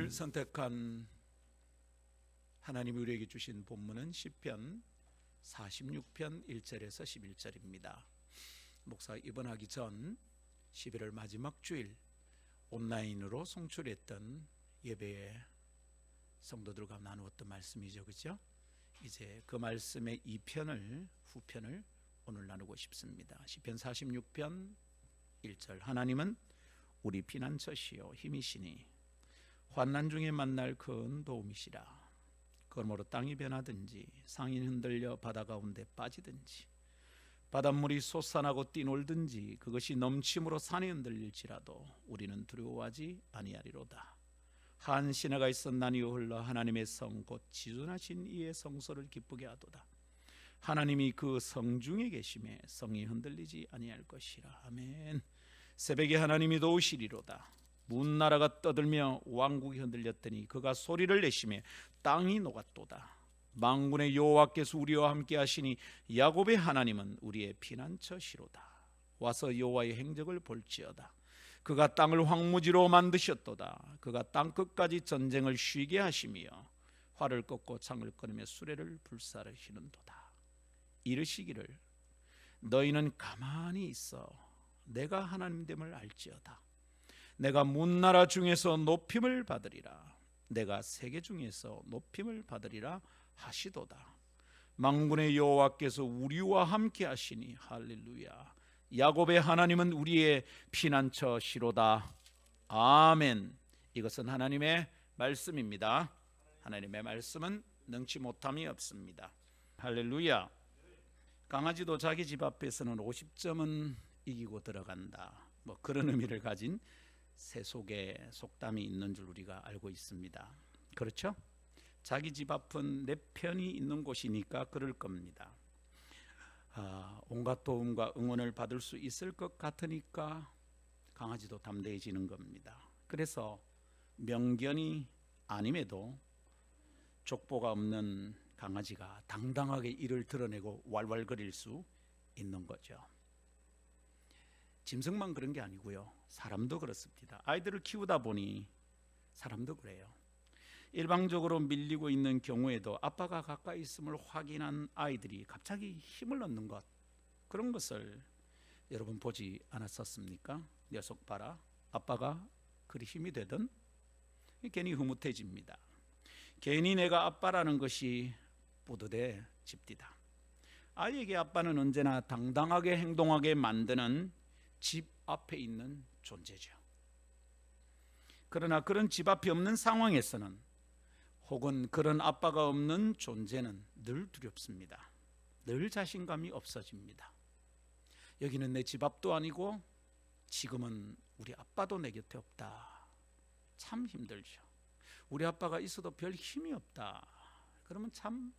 오늘 선택한 하나님이 우리에게 주신 본문은 시편 46편 1절에서 11절입니다. 목사 입원하기 전 11월 마지막 주일 온라인으로 송출했던 예배에 성도들과 나누었던 말씀이죠, 그렇죠? 이제 그 말씀의 2편을 후편을 오늘 나누고 싶습니다. 시편 46편 1절. 하나님은 우리 피난처시요 힘이시니 환난 중에 만날 큰 도움이시라. 그러므로 땅이 변하든지 상이 흔들려 바다 가운데 빠지든지 바닷물이 솟아나고 뛰놀든지 그것이 넘침으로 산이 흔들릴지라도 우리는 두려워하지 아니하리로다. 한 시내가 있었나니요 흘러 하나님의 성 곧 지존하신 이의 성소를 기쁘게 하도다. 하나님이 그 성중에 계심에 성이 흔들리지 아니할 것이라. 아멘. 새벽에 하나님이 도우시리로다. 문나라가 떠들며 왕국이 흔들렸더니 그가 소리를 내시며 땅이 녹았도다. 만군의 여호와께서 우리와 함께 하시니 야곱의 하나님은 우리의 피난처시로다. 와서 여호와의 행적을 볼지어다. 그가 땅을 황무지로 만드셨도다. 그가 땅 끝까지 전쟁을 쉬게 하시며 활을 꺾고 창을 끊으며 수레를 불사르시는도다. 이르시기를 너희는 가만히 있어 내가 하나님됨을 알지어다. 내가 문나라 중에서 높임을 받으리라. 내가 세계 중에서 높임을 받으리라 하시도다. 만군의 여호와께서 우리와 함께 하시니 할렐루야. 야곱의 하나님은 우리의 피난처시로다. 아멘. 이것은 하나님의 말씀입니다. 하나님의 말씀은 능치 못함이 없습니다. 할렐루야. 강아지도 자기 집 앞에서는 50점은 이기고 들어간다. 그런 의미를 가진 세속의 속담이 있는 줄 우리가 알고 있습니다. 그렇죠? 자기 집 앞은 내 편이 있는 곳이니까 그럴 겁니다. 온갖 도움과 응원을 받을 수 있을 것 같으니까 강아지도 담대해지는 겁니다. 그래서 명견이 아님에도 족보가 없는 강아지가 당당하게 이를 드러내고 왈왈거릴 수 있는 거죠. 짐승만 그런 게 아니고요, 사람도 그렇습니다. 아이들을 키우다 보니 사람도 그래요. 일방적으로 밀리고 있는 경우에도 아빠가 가까이 있음을 확인한 아이들이 갑자기 힘을 얻는 것, 그런 것을 여러분 보지 않았었습니까? 녀석 봐라, 아빠가 그리 힘이 되든 괜히 흐뭇해집니다. 괜히 내가 아빠라는 것이 뿌듯해집니다. 아이에게 아빠는 언제나 당당하게 행동하게 만드는 집 앞에 있는 존재죠. 그러나 그런 집 앞이 없는 상황에서는, 혹은 그런 아빠가 없는 존재는 늘 두렵습니다. 늘 자신감이 없어집니다. 여기는 내 집 앞도 아니고 지금은 우리 아빠도 내 곁에 없다. 참 힘들죠. 우리 아빠가 있어도 별 힘이 없다. 그러면 참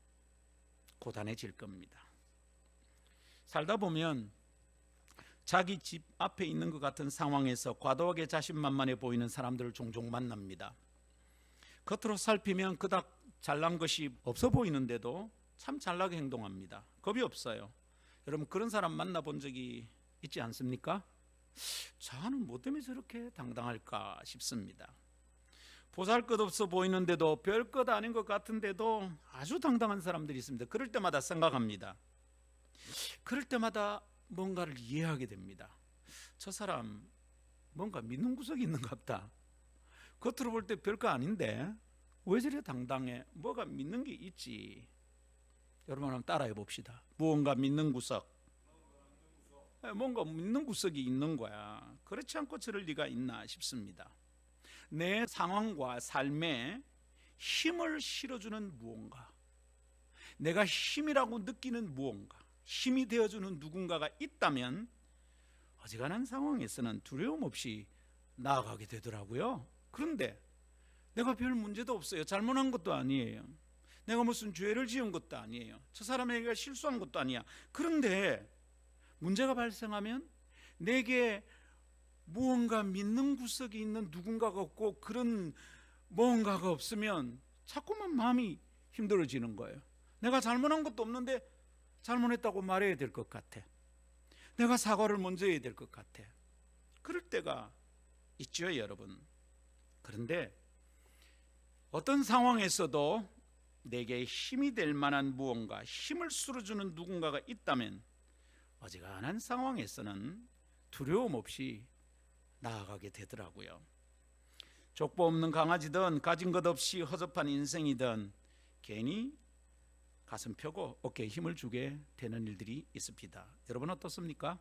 고단해질 겁니다. 살다 보면 자기 집 앞에 있는 것 같은 상황에서 과도하게 자신만만해 보이는 사람들을 종종 만납니다. 겉으로 살피면 그닥 잘난 것이 없어 보이는데도 참 잘나게 행동합니다. 겁이 없어요. 여러분 그런 사람 만나본 적이 있지 않습니까? 저는 뭐 때문에 저렇게 당당할까 싶습니다. 보잘것없어 보이는데도 별것 아닌 것 같은데도 아주 당당한 사람들이 있습니다. 그럴 때마다 생각합니다. 그럴 때마다 뭔가를 이해하게 됩니다. 저 사람 뭔가 믿는 구석이 있는 것 같다. 겉으로 볼 때 별거 아닌데 왜 저래 당당해? 뭐가 믿는 게 있지. 여러분 한번 따라해 봅시다. 무언가 믿는 구석. 뭔가 믿는 구석이 있는 거야. 그렇지 않고 저럴 리가 있나 싶습니다. 내 상황과 삶에 힘을 실어주는 무언가, 내가 힘이라고 느끼는 무언가, 힘이 되어주는 누군가가 있다면 어지간한 상황에서는 두려움 없이 나아가게 되더라고요. 그런데 내가 별 문제도 없어요. 잘못한 것도 아니에요. 내가 무슨 죄를 지은 것도 아니에요. 저 사람에게 실수한 것도 아니야. 그런데 문제가 발생하면 내게 무언가 믿는 구석이 있는 누군가가 없고 그런 무언가가 없으면 자꾸만 마음이 힘들어지는 거예요. 내가 잘못한 것도 없는데 잘못했다고 말해야 될 것 같아. 내가 사과를 먼저 해야 될 것 같아. 그럴 때가 있죠, 여러분. 그런데 어떤 상황에서도 내게 힘이 될 만한 무언가, 힘을 실어주는 누군가가 있다면 어지간한 상황에서는 두려움 없이 나아가게 되더라고요. 족보 없는 강아지든 가진 것 없이 허접한 인생이든 괜히 가슴 펴고 어깨에 힘을 주게 되는 일들이 있습니다. 여러분 어떻습니까?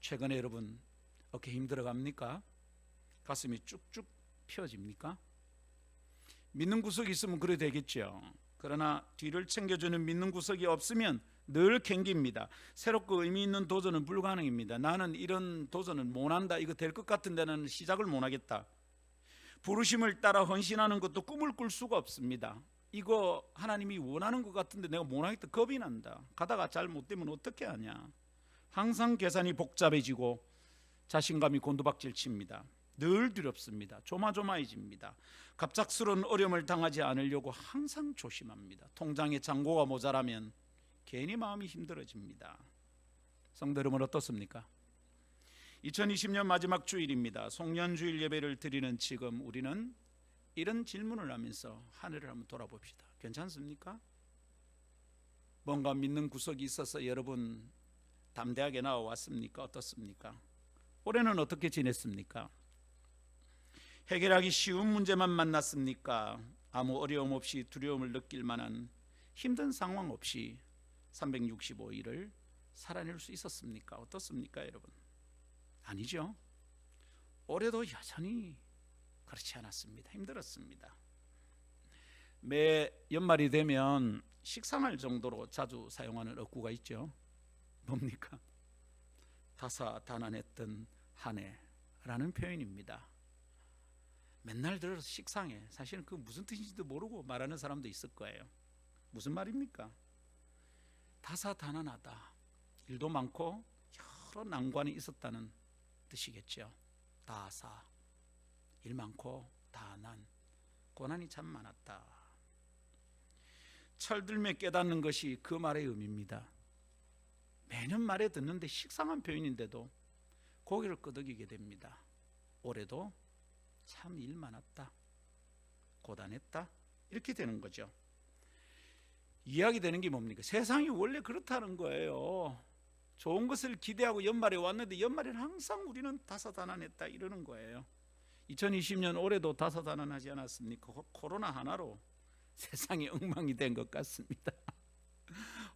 최근에 여러분 어깨 힘들어갑니까? 가슴이 쭉쭉 펴집니까? 믿는 구석이 있으면 그래 되겠죠. 그러나 뒤를 챙겨주는 믿는 구석이 없으면 늘 캥깁니다. 새롭고 의미 있는 도전은 불가능입니다. 나는 이런 도전은 못한다, 이거 될 것 같은데 나는 시작을 못하겠다. 부르심을 따라 헌신하는 것도 꿈을 꿀 수가 없습니다. 이거 하나님이 원하는 것 같은데 내가 못하겠다, 겁이 난다. 가다가 잘 못되면 어떻게 하냐. 항상 계산이 복잡해지고 자신감이 곤두박질 칩니다. 늘 두렵습니다. 조마조마해집니다. 갑작스러운 어려움을 당하지 않으려고 항상 조심합니다. 통장에 잔고가 모자라면 괜히 마음이 힘들어집니다. 성도 여러분 어떻습니까? 2020년 마지막 주일입니다. 송년주일 예배를 드리는 지금 우리는 이런 질문을 하면서 한 해를 한번 돌아봅시다. 괜찮습니까? 뭔가 믿는 구석이 있어서 여러분 담대하게 나와왔습니까? 어떻습니까? 올해는 어떻게 지냈습니까? 해결하기 쉬운 문제만 만났습니까? 아무 어려움 없이 두려움을 느낄 만한 힘든 상황 없이 365일을 살아낼 수 있었습니까? 어떻습니까, 여러분? 아니죠. 올해도 여전히 그렇지 않았습니다. 힘들었습니다. 매 연말이 되면 식상할 정도로 자주 사용하는 어구가 있죠. 뭡니까? 다사다난했던 한 해라는 표현입니다. 맨날 들어서 식상해. 사실은 그 무슨 뜻인지도 모르고 말하는 사람도 있을 거예요. 무슨 말입니까? 다사다난하다. 일도 많고 여러 난관이 있었다는 뜻이겠죠. 다사, 일 많고 다난, 고난이 참 많았다. 철들매 깨닫는 것이 그 말의 의미입니다. 매년 말에 듣는데 식상한 표현인데도 고개를 끄덕이게 됩니다. 올해도 참 일 많았다, 고단했다, 이렇게 되는 거죠. 이야기 되는 게 뭡니까? 세상이 원래 그렇다는 거예요. 좋은 것을 기대하고 연말에 왔는데 연말에는 항상 우리는 다사다난했다 이러는 거예요. 2020년 올해도 다사다난하지 않았습니까? 코로나 하나로 세상이 엉망이 된 것 같습니다.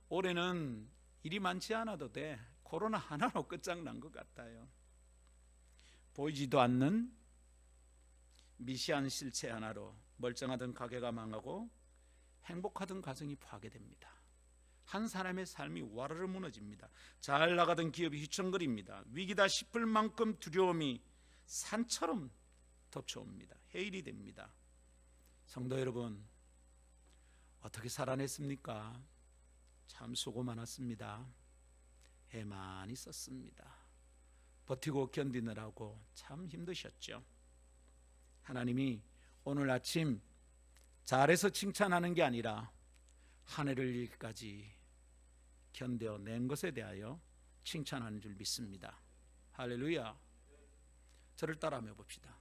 올해는 일이 많지 않아도 돼. 코로나 하나로 끝장난 것 같아요. 보이지도 않는 미시한 실체 하나로 멀쩡하던 가게가 망하고 행복하던 가정이 파괴됩니다. 한 사람의 삶이 와르르 무너집니다. 잘 나가던 기업이 휘청거립니다. 위기다 싶을 만큼 두려움이 산처럼 덮쳐옵니다. 해일이 됩니다. 성도 여러분, 어떻게 살아냈습니까? 참 수고 많았습니다. 애 많이 썼습니다. 버티고 견디느라고 참 힘드셨죠. 하나님이 오늘 아침 잘해서 칭찬하는 게 아니라 한 해를 일까지 견뎌낸 것에 대하여 칭찬하는 줄 믿습니다. 할렐루야. 저를 따라하며 봅시다.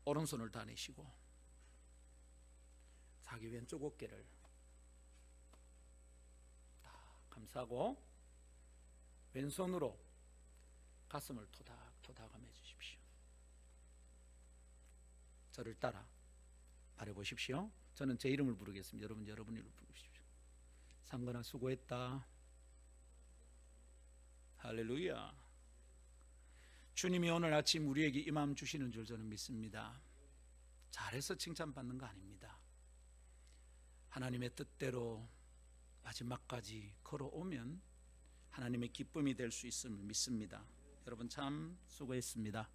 오른손을 다 내시고 자기 왼쪽 어깨를 다 감싸고 왼손으로 가슴을 토닥토닥하며 해주십시오. 저를 따라 말해보십시오. 저는 제 이름을 부르겠습니다. 여러분 여러분 이름을 부르십시오. 상건아 수고했다. 할렐루야. 주님이 오늘 아침 우리에게 이 마음 주시는 줄 저는 믿습니다. 잘해서 칭찬받는 거 아닙니다. 하나님의 뜻대로 마지막까지 걸어오면 하나님의 기쁨이 될 수 있음을 믿습니다. 여러분 참 수고했습니다.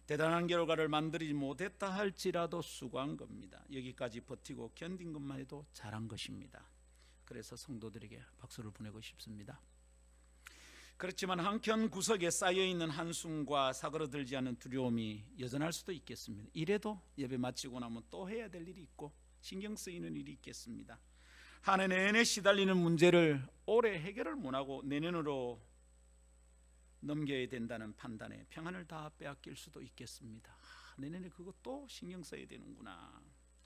대단한 결과를 만들지 못했다 할지라도 수고한 겁니다. 여기까지 버티고 견딘 것만 해도 잘한 것입니다. 그래서 성도들에게 박수를 보내고 싶습니다. 그렇지만 한켠 구석에 쌓여있는 한숨과 사그러들지 않은 두려움이 여전할 수도 있겠습니다. 이래도 예배 마치고 나면 또 해야 될 일이 있고 신경 쓰이는 일이 있겠습니다. 한 해 내내 시달리는 문제를 올해 해결을 못하고 내년으로 넘겨야 된다는 판단에 평안을 다 빼앗길 수도 있겠습니다. 내년에 그거 또 신경 써야 되는구나.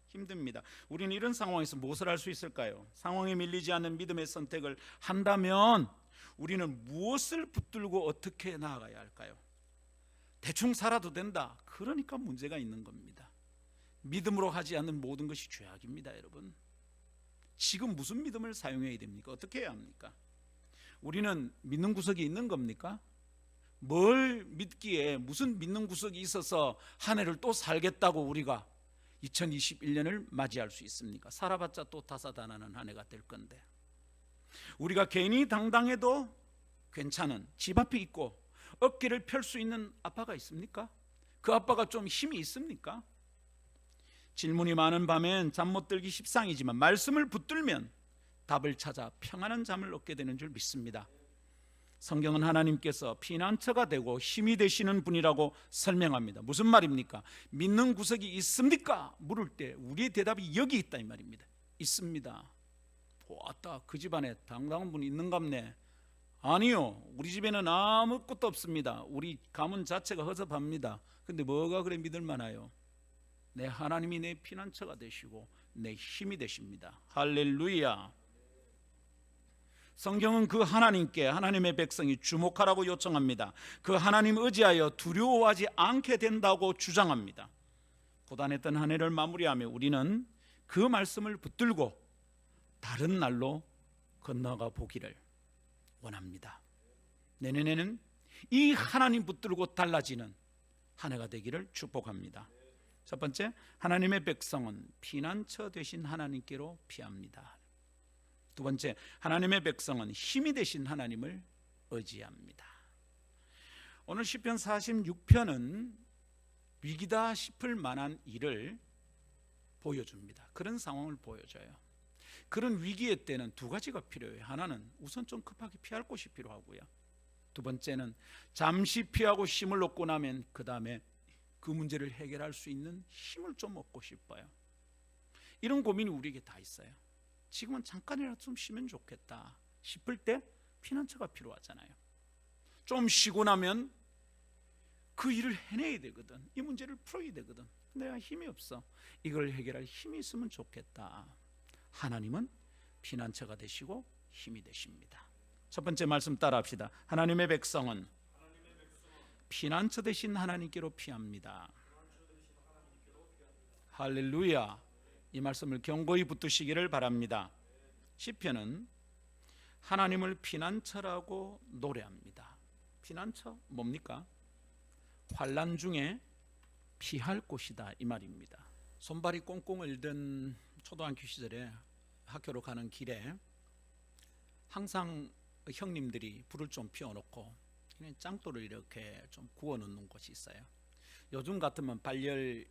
힘듭니다. 우리는 이런 상황에서 무엇을 할 수 있을까요? 상황에 밀리지 않는 믿음의 선택을 한다면 우리는 무엇을 붙들고 어떻게 나아가야 할까요? 대충 살아도 된다. 그러니까 문제가 있는 겁니다. 믿음으로 하지 않는 모든 것이 죄악입니다, 여러분. 지금 무슨 믿음을 사용해야 됩니까? 어떻게 해야 합니까? 우리는 믿는 구석이 있는 겁니까? 뭘 믿기에 무슨 믿는 구석이 있어서 한 해를 또 살겠다고 우리가 2021년을 맞이할 수 있습니까? 살아봤자 또 다사다난한 한 해가 될 건데, 우리가 괜히 당당해도 괜찮은 집 앞에 있고 어깨를 펼 수 있는 아빠가 있습니까? 그 아빠가 좀 힘이 있습니까? 질문이 많은 밤엔 잠 못 들기 십상이지만 말씀을 붙들면 답을 찾아 평안한 잠을 얻게 되는 줄 믿습니다. 성경은 하나님께서 피난처가 되고 힘이 되시는 분이라고 설명합니다. 무슨 말입니까? 믿는 구석이 있습니까? 물을 때 우리의 대답이 여기 있다 이 말입니다. 있습니다. 왔다, 그 집안에 당당한 분이 있는갑네. 아니요, 우리 집에는 아무것도 없습니다. 우리 가문 자체가 허접합니다. 근데 뭐가 그래 믿을 만하요? 내 하나님이 내 피난처가 되시고 내 힘이 되십니다. 할렐루야. 성경은 그 하나님께 하나님의 백성이 주목하라고 요청합니다. 그 하나님 의지하여 두려워하지 않게 된다고 주장합니다. 고단했던 한 해를 마무리하며 우리는 그 말씀을 붙들고 다른 날로 건너가 보기를 원합니다. 내년에는 이 하나님 붙들고 달라지는 한 해가 되기를 축복합니다. 첫 번째, 하나님의 백성은 피난처 되신 하나님께로 피합니다. 두 번째, 하나님의 백성은 힘이 되신 하나님을 의지합니다. 오늘 시편 46편은 위기다 싶을 만한 일을 보여줍니다. 그런 상황을 보여줘요. 그런 위기의 때는 두 가지가 필요해요. 하나는 우선 좀 급하게 피할 곳이 필요하고요. 두 번째는 잠시 피하고 힘을 얻고 나면 그 다음에 그 문제를 해결할 수 있는 힘을 좀 얻고 싶어요. 이런 고민이 우리에게 다 있어요. 지금은 잠깐이라도 좀 쉬면 좋겠다 싶을 때 피난처가 필요하잖아요. 좀 쉬고 나면 그 일을 해내야 되거든. 이 문제를 풀어야 되거든. 내가 힘이 없어. 이걸 해결할 힘이 있으면 좋겠다. 하나님은 피난처가 되시고 힘이 되십니다. 첫 번째 말씀 따라합시다. 하나님의 백성은 피난처 되신 하나님께로 피합니다. 할렐루야. 이 말씀을 견고히 붙드시기를 바랍니다. 시편은 하나님을 피난처라고 노래합니다. 피난처 뭡니까? 환난 중에 피할 곳이다 이 말입니다. 손발이 꽁꽁 얼던 초등학교 시절에 학교로 가는 길에 항상 형님들이 불을 좀 피워놓고 그냥 짱돌을 이렇게 좀 구워놓는 곳이 있어요. 요즘 같으면 발열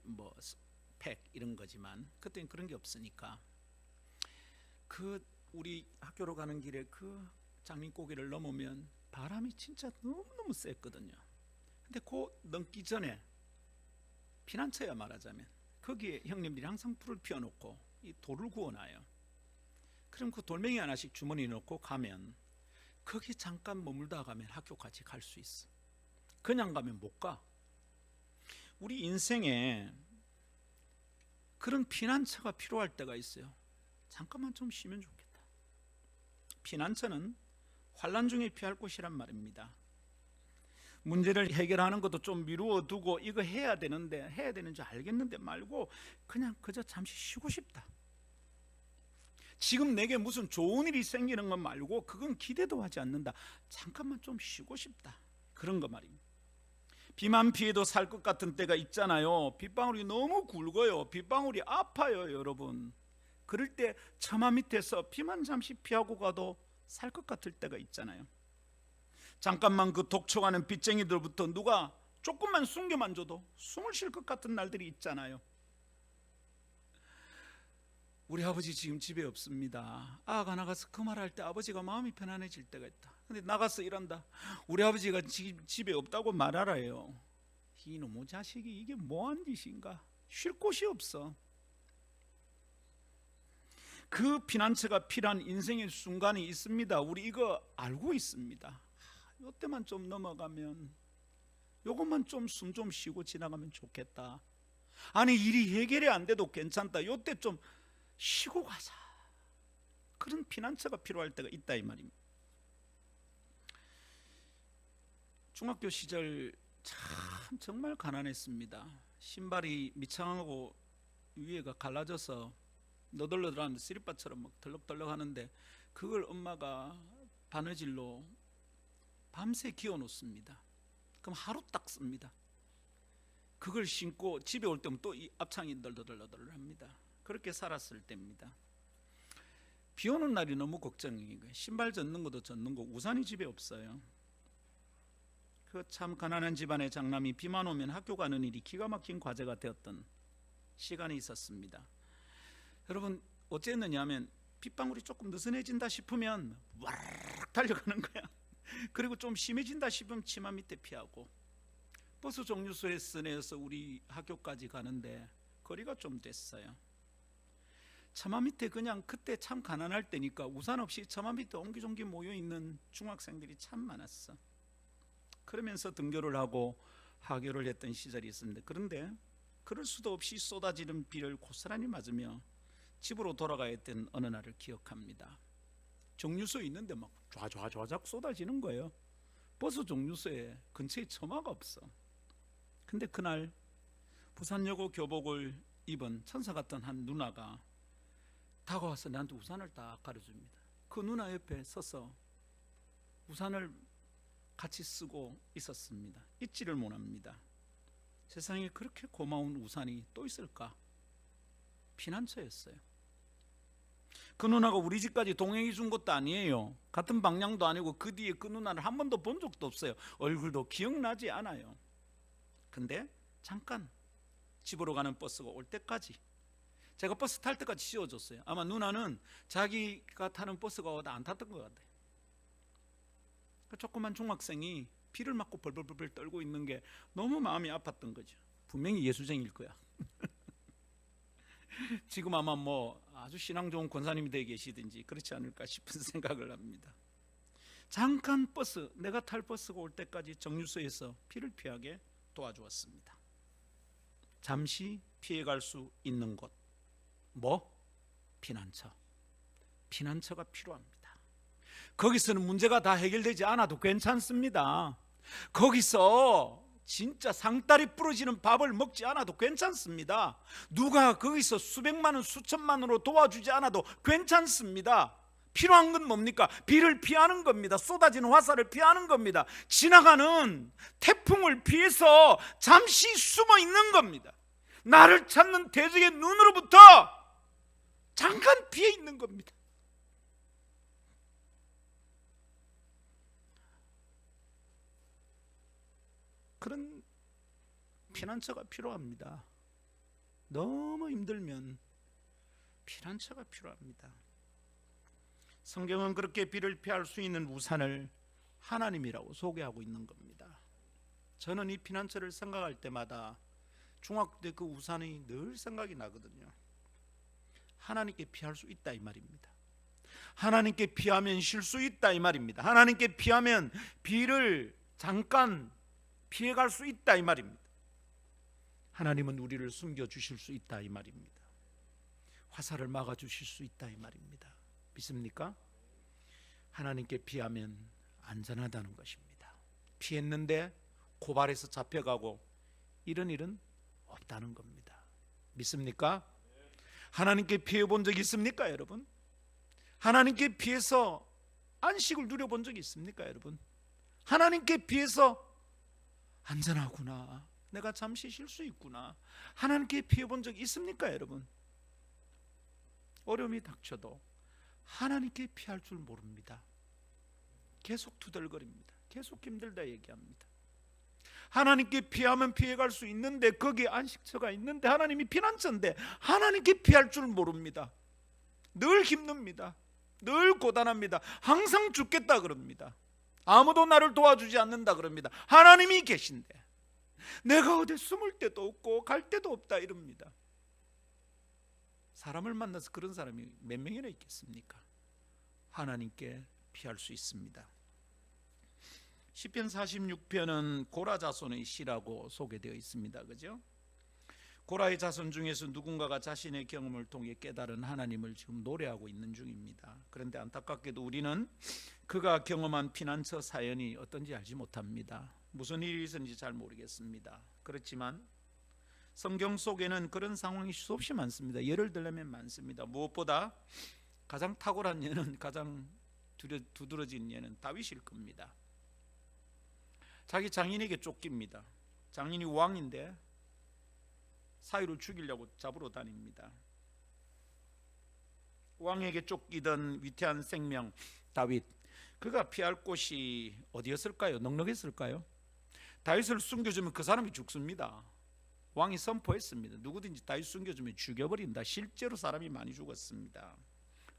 팩 이런 거지만 그때는 그런 게 없으니까 그 우리 학교로 가는 길에 그 장민고개를 넘으면 바람이 진짜 너무너무 셌거든요. 근데 그 넘기 전에 피난처야 말하자면 거기에 형님들이 항상 불을 피워놓고 이 돌을 구워놔요. 그럼 그 돌멩이 하나씩 주머니에 넣고 가면 거기 잠깐 머물다 가면 학교까지 갈 수 있어. 그냥 가면 못 가. 우리 인생에 그런 피난처가 필요할 때가 있어요. 잠깐만 좀 쉬면 좋겠다. 피난처는 환난 중에 피할 곳이란 말입니다. 문제를 해결하는 것도 좀 미루어 두고 이거 해야 되는데 해야 되는 줄 알겠는데 말고 그냥 그저 잠시 쉬고 싶다. 지금 내게 무슨 좋은 일이 생기는 것 말고 그건 기대도 하지 않는다. 잠깐만 좀 쉬고 싶다. 그런 거 말입니다. 비만 피해도 살 것 같은 때가 있잖아요. 빗방울이 너무 굵어요. 빗방울이 아파요, 여러분. 그럴 때 처마 밑에서 비만 잠시 피하고 가도 살 것 같을 때가 있잖아요. 잠깐만 그 독촉하는 빚쟁이들부터 누가 조금만 숨겨만 줘도 숨을 쉴 것 같은 날들이 있잖아요. 우리 아버지 지금 집에 없습니다. 아가 나가서 그 말할 때 아버지가 마음이 편안해질 때가 있다. 근데 나가서 일한다. 우리 아버지가 집에 없다고 말하라요. 이놈의 자식이 이게 뭐한 짓인가. 쉴 곳이 없어. 그 피난처가 필요한 인생의 순간이 있습니다. 우리 이거 알고 있습니다. 이때만 좀 넘어가면, 요것만 좀 숨 좀 쉬고 지나가면 좋겠다. 아니 일이 해결이 안 돼도 괜찮다, 요때 좀 쉬고 가자, 그런 피난처가 필요할 때가 있다 이 말입니다. 중학교 시절 참 정말 가난했습니다. 신발이 미창하고 위에가 갈라져서 너덜너덜한 쓰리바처럼 막 덜럭덜럭 하는데 그걸 엄마가 바느질로 밤새 기어 놓습니다. 그럼 하루 딱 씁니다. 그걸 신고 집에 올 때면 또 이 앞창이 덜덜덜덜합니다. 그렇게 살았을 때입니다. 비 오는 날이 너무 걱정인 거예요. 신발 젖는 것도 젖는 거, 우산이 집에 없어요. 그 참 가난한 집안의 장남이 비만 오면 학교 가는 일이 기가 막힌 과제가 되었던 시간이 있었습니다. 여러분 어쨌느냐 하면 빗방울이 조금 느슨해진다 싶으면 와르르 달려가는 거야. 그리고 좀 심해진다 싶으면 치마 밑에 피하고, 버스 정류소에서 내서 우리 학교까지 가는데 거리가 좀 됐어요. 처마 밑에 그냥 그때 참 가난할 때니까 우산 없이 처마 밑에 옹기종기 모여있는 중학생들이 참 많았어. 그러면서 등교를 하고 하교를 했던 시절이 있습니다. 그런데 그럴 수도 없이 쏟아지는 비를 고스란히 맞으며 집으로 돌아가야 했던 어느 날을 기억합니다. 정류소에 있는데 막 좌좌좌작 쏟아지는 거예요. 버스 정류소에 근처에 처마가 없어. 근데 그날 부산여고 교복을 입은 천사 같은 한 누나가 다가와서 나한테 우산을 딱 가려줍니다. 그 누나 옆에 서서 우산을 같이 쓰고 있었습니다. 잊지를 못합니다. 세상에 그렇게 고마운 우산이 또 있을까? 피난처였어요. 그 누나가 우리 집까지 동행해 준 것도 아니에요. 같은 방향도 아니고 그 뒤에 그 누나를 한 번도 본 적도 없어요. 얼굴도 기억나지 않아요. 근데 잠깐 집으로 가는 버스가 올 때까지, 제가 버스 탈 때까지 씌워줬어요. 아마 누나는 자기가 타는 버스가 와도 안 탔던 것 같아요. 조그만 중학생이 비를 맞고 벌벌벌 떨고 있는 게 너무 마음이 아팠던 거죠. 분명히 예수쟁이일 거야. 지금 아마 뭐 아주 신앙 좋은 권사님이 되어 계시든지 그렇지 않을까 싶은 생각을 합니다. 잠깐 버스, 내가 탈 버스가 올 때까지 정류소에서 피를 피하게 도와주었습니다. 잠시 피해갈 수 있는 곳, 뭐? 피난처. 피난처가 필요합니다. 거기서는 문제가 다 해결되지 않아도 괜찮습니다. 거기서 진짜 상다리 부러지는 밥을 먹지 않아도 괜찮습니다. 누가 거기서 수백만 원, 수천만 원으로 도와주지 않아도 괜찮습니다. 필요한 건 뭡니까? 비를 피하는 겁니다. 쏟아지는 화살을 피하는 겁니다. 지나가는 태풍을 피해서 잠시 숨어 있는 겁니다. 나를 찾는 대적의 눈으로부터 잠깐 피해 있는 겁니다. 그런 피난처가 필요합니다. 너무 힘들면 피난처가 필요합니다. 성경은 그렇게 비를 피할 수 있는 우산을 하나님이라고 소개하고 있는 겁니다. 저는 이 피난처를 생각할 때마다 중학교 때 그 우산이 늘 생각이 나거든요. 하나님께 피할 수 있다 이 말입니다. 하나님께 피하면 쉴 수 있다 이 말입니다. 하나님께 피하면 비를 잠깐 피해갈 수 있다 이 말입니다. 하나님은 우리를 숨겨주실 수 있다 이 말입니다. 화살을 막아주실 수 있다 이 말입니다. 믿습니까? 하나님께 피하면 안전하다는 것입니다. 피했는데 고발해서 잡혀가고 이런 일은 없다는 겁니다. 믿습니까? 하나님께 피해본 적 있습니까 여러분? 하나님께 피해서 안식을 누려본 적이 있습니까 여러분? 하나님께 피해서 안전하구나, 내가 잠시 쉴 수 있구나, 하나님께 피해본 적 있습니까 여러분? 어려움이 닥쳐도 하나님께 피할 줄 모릅니다. 계속 투덜거립니다. 계속 힘들다 얘기합니다. 하나님께 피하면 피해갈 수 있는데 거기에 안식처가 있는데 하나님이 피난처인데 하나님께 피할 줄 모릅니다. 늘 힘듭니다. 늘 고단합니다. 항상 죽겠다 그럽니다. 아무도 나를 도와주지 않는다 그럽니다. 하나님이 계신데 내가 어디 숨을 데도 없고 갈 데도 없다 이럽니다. 사람을 만나서 그런 사람이 몇 명이나 있겠습니까? 하나님께 피할 수 있습니다. 시편 46편은 고라 자손의 시라고 소개되어 있습니다. 그죠? 고라의 자손 중에서 누군가가 자신의 경험을 통해 깨달은 하나님을 지금 노래하고 있는 중입니다. 그런데 안타깝게도 우리는 그가 경험한 피난처 사연이 어떤지 알지 못합니다. 무슨 일이 있었는지 잘 모르겠습니다. 그렇지만 성경 속에는 그런 상황이 수없이 많습니다. 예를 들면 많습니다. 무엇보다 가장 탁월한 예는, 가장 두드러진 예는 다윗일 겁니다. 자기 장인에게 쫓깁니다. 장인이 왕인데 사위를 죽이려고 잡으러 다닙니다. 왕에게 쫓기던 위태한 생명 다윗, 그가 피할 곳이 어디였을까요? 넉넉했을까요? 다윗을 숨겨주면 그 사람이 죽습니다. 왕이 선포했습니다. 누구든지 다윗 숨겨주면 죽여버린다. 실제로 사람이 많이 죽었습니다.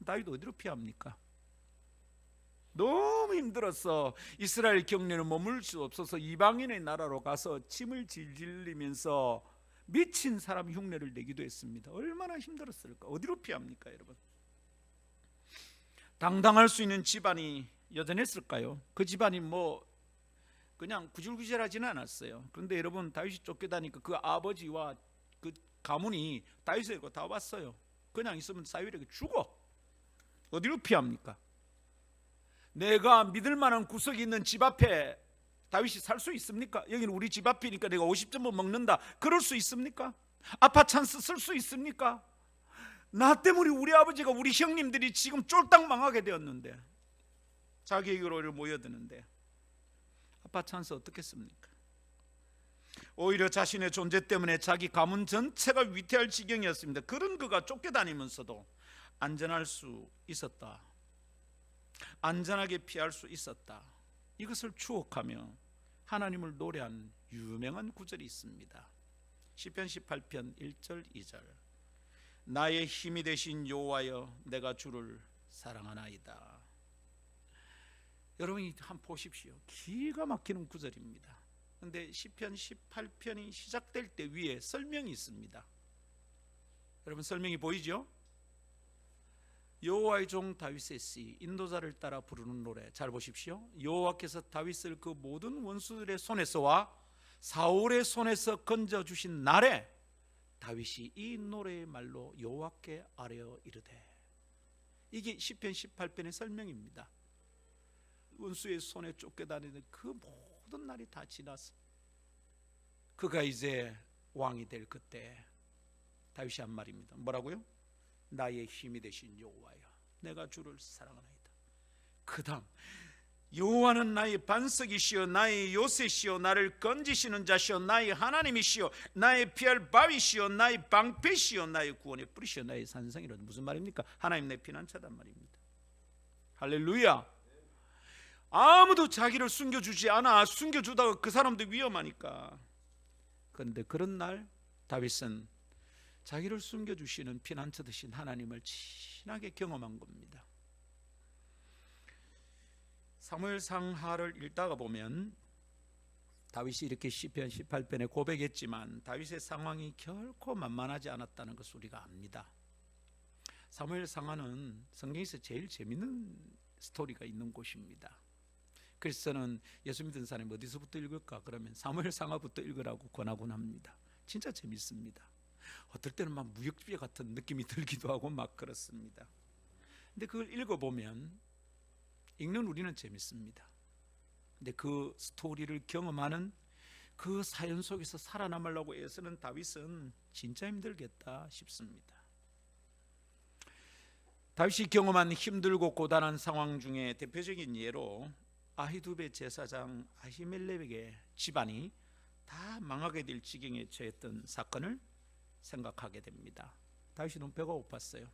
다윗 어디로 피합니까? 너무 힘들어서 이스라엘 경내를 머물 수 없어서 이방인의 나라로 가서 침을 질질 흘리면서 미친 사람 흉내를 내기도 했습니다. 얼마나 힘들었을까? 어디로 피합니까, 여러분? 당당할 수 있는 집안이 여전했을까요? 그 집안이 뭐 그냥 구질구질하지는 않았어요. 그런데 여러분, 다윗이 쫓겨다니까 그 아버지와 그 가문이 다윗에게 다 왔어요. 그냥 있으면 사울에게 죽어. 어디로 피합니까? 내가 믿을 만한 구석이 있는 집 앞에 다윗이 살 수 있습니까? 여기는 우리 집 앞이니까 내가 50점을 먹는다, 그럴 수 있습니까? 아파 찬스 쓸 수 있습니까? 나 때문에 우리 아버지가, 우리 형님들이 지금 쫄딱 망하게 되었는데, 자기에게로 모여드는데 아파 찬스 어떻게 씁니까? 오히려 자신의 존재 때문에 자기 가문 전체가 위태할 지경이었습니다. 그런 그가 쫓겨다니면서도 안전할 수 있었다, 안전하게 피할 수 있었다. 이것을 추억하며 하나님을 노래한 유명한 구절이 있습니다. 시편 18편 1절 2절. 나의 힘이 되신 여호와여, 내가 주를 사랑하나이다. 여러분이 한번 보십시오. 기가 막히는 구절입니다. 그런데 시편 18편이 시작될 때 위에 설명이 있습니다. 여러분, 설명이 보이죠? 여호와의 종 다윗의 시, 인도자를 따라 부르는 노래. 잘 보십시오. 여호와께서 다윗을 그 모든 원수들의 손에서와 사울의 손에서 건져주신 날에 다윗이 이 노래의 말로 여호와께 아뢰어 이르되. 이게 시편 18편의 설명입니다. 원수의 손에 쫓겨다니는 그 모든 날이 다 지나서 그가 이제 왕이 될 그때 다윗이 한 말입니다. 뭐라고요? 나의 힘이 되신 여호와여, 내가 주를 사랑하나이다. 그 다음, 여호와는 나의 반석이시여, 나의 요새시여, 나를 건지시는 자시여, 나의 하나님이시여, 나의 피할 바위시여, 나의 방패시여, 나의 구원의 뿌리시여, 나의 산성이라는 무슨 말입니까? 하나님 내 피난처단 말입니다. 할렐루야. 아무도 자기를 숨겨주지 않아. 숨겨주다가 그 사람들 위험하니까. 그런데 그런 날 다윗은 자기를 숨겨주시는 피난처 되신 하나님을 친하게 경험한 겁니다. 사무엘 상하를 읽다가 보면 다윗이 이렇게 시편 18편에 고백했지만 다윗의 상황이 결코 만만하지 않았다는 것을 우리가 압니다. 사무엘 상하는 성경에서 제일 재밌는 스토리가 있는 곳입니다. 그래서 저는 예수 믿는 사람이 어디서부터 읽을까? 그러면 사무엘 상하부터 읽으라고 권하곤 합니다. 진짜 재밌습니다. 어떨 때는 막 무협지 같은 느낌이 들기도 하고 막 그렇습니다. 근데 그걸 읽어보면, 읽는 우리는 재밌습니다. 근데 그 스토리를 경험하는 그 사연 속에서 살아남으려고 애쓰는 다윗은 진짜 힘들겠다 싶습니다. 다윗이 경험한 힘들고 고단한 상황 중에 대표적인 예로 아히두베 제사장 아히멜렉의 집안이 다 망하게 될 지경에 처했던 사건을 생각하게 됩니다. 다윗이 너무 배가 고팠어요.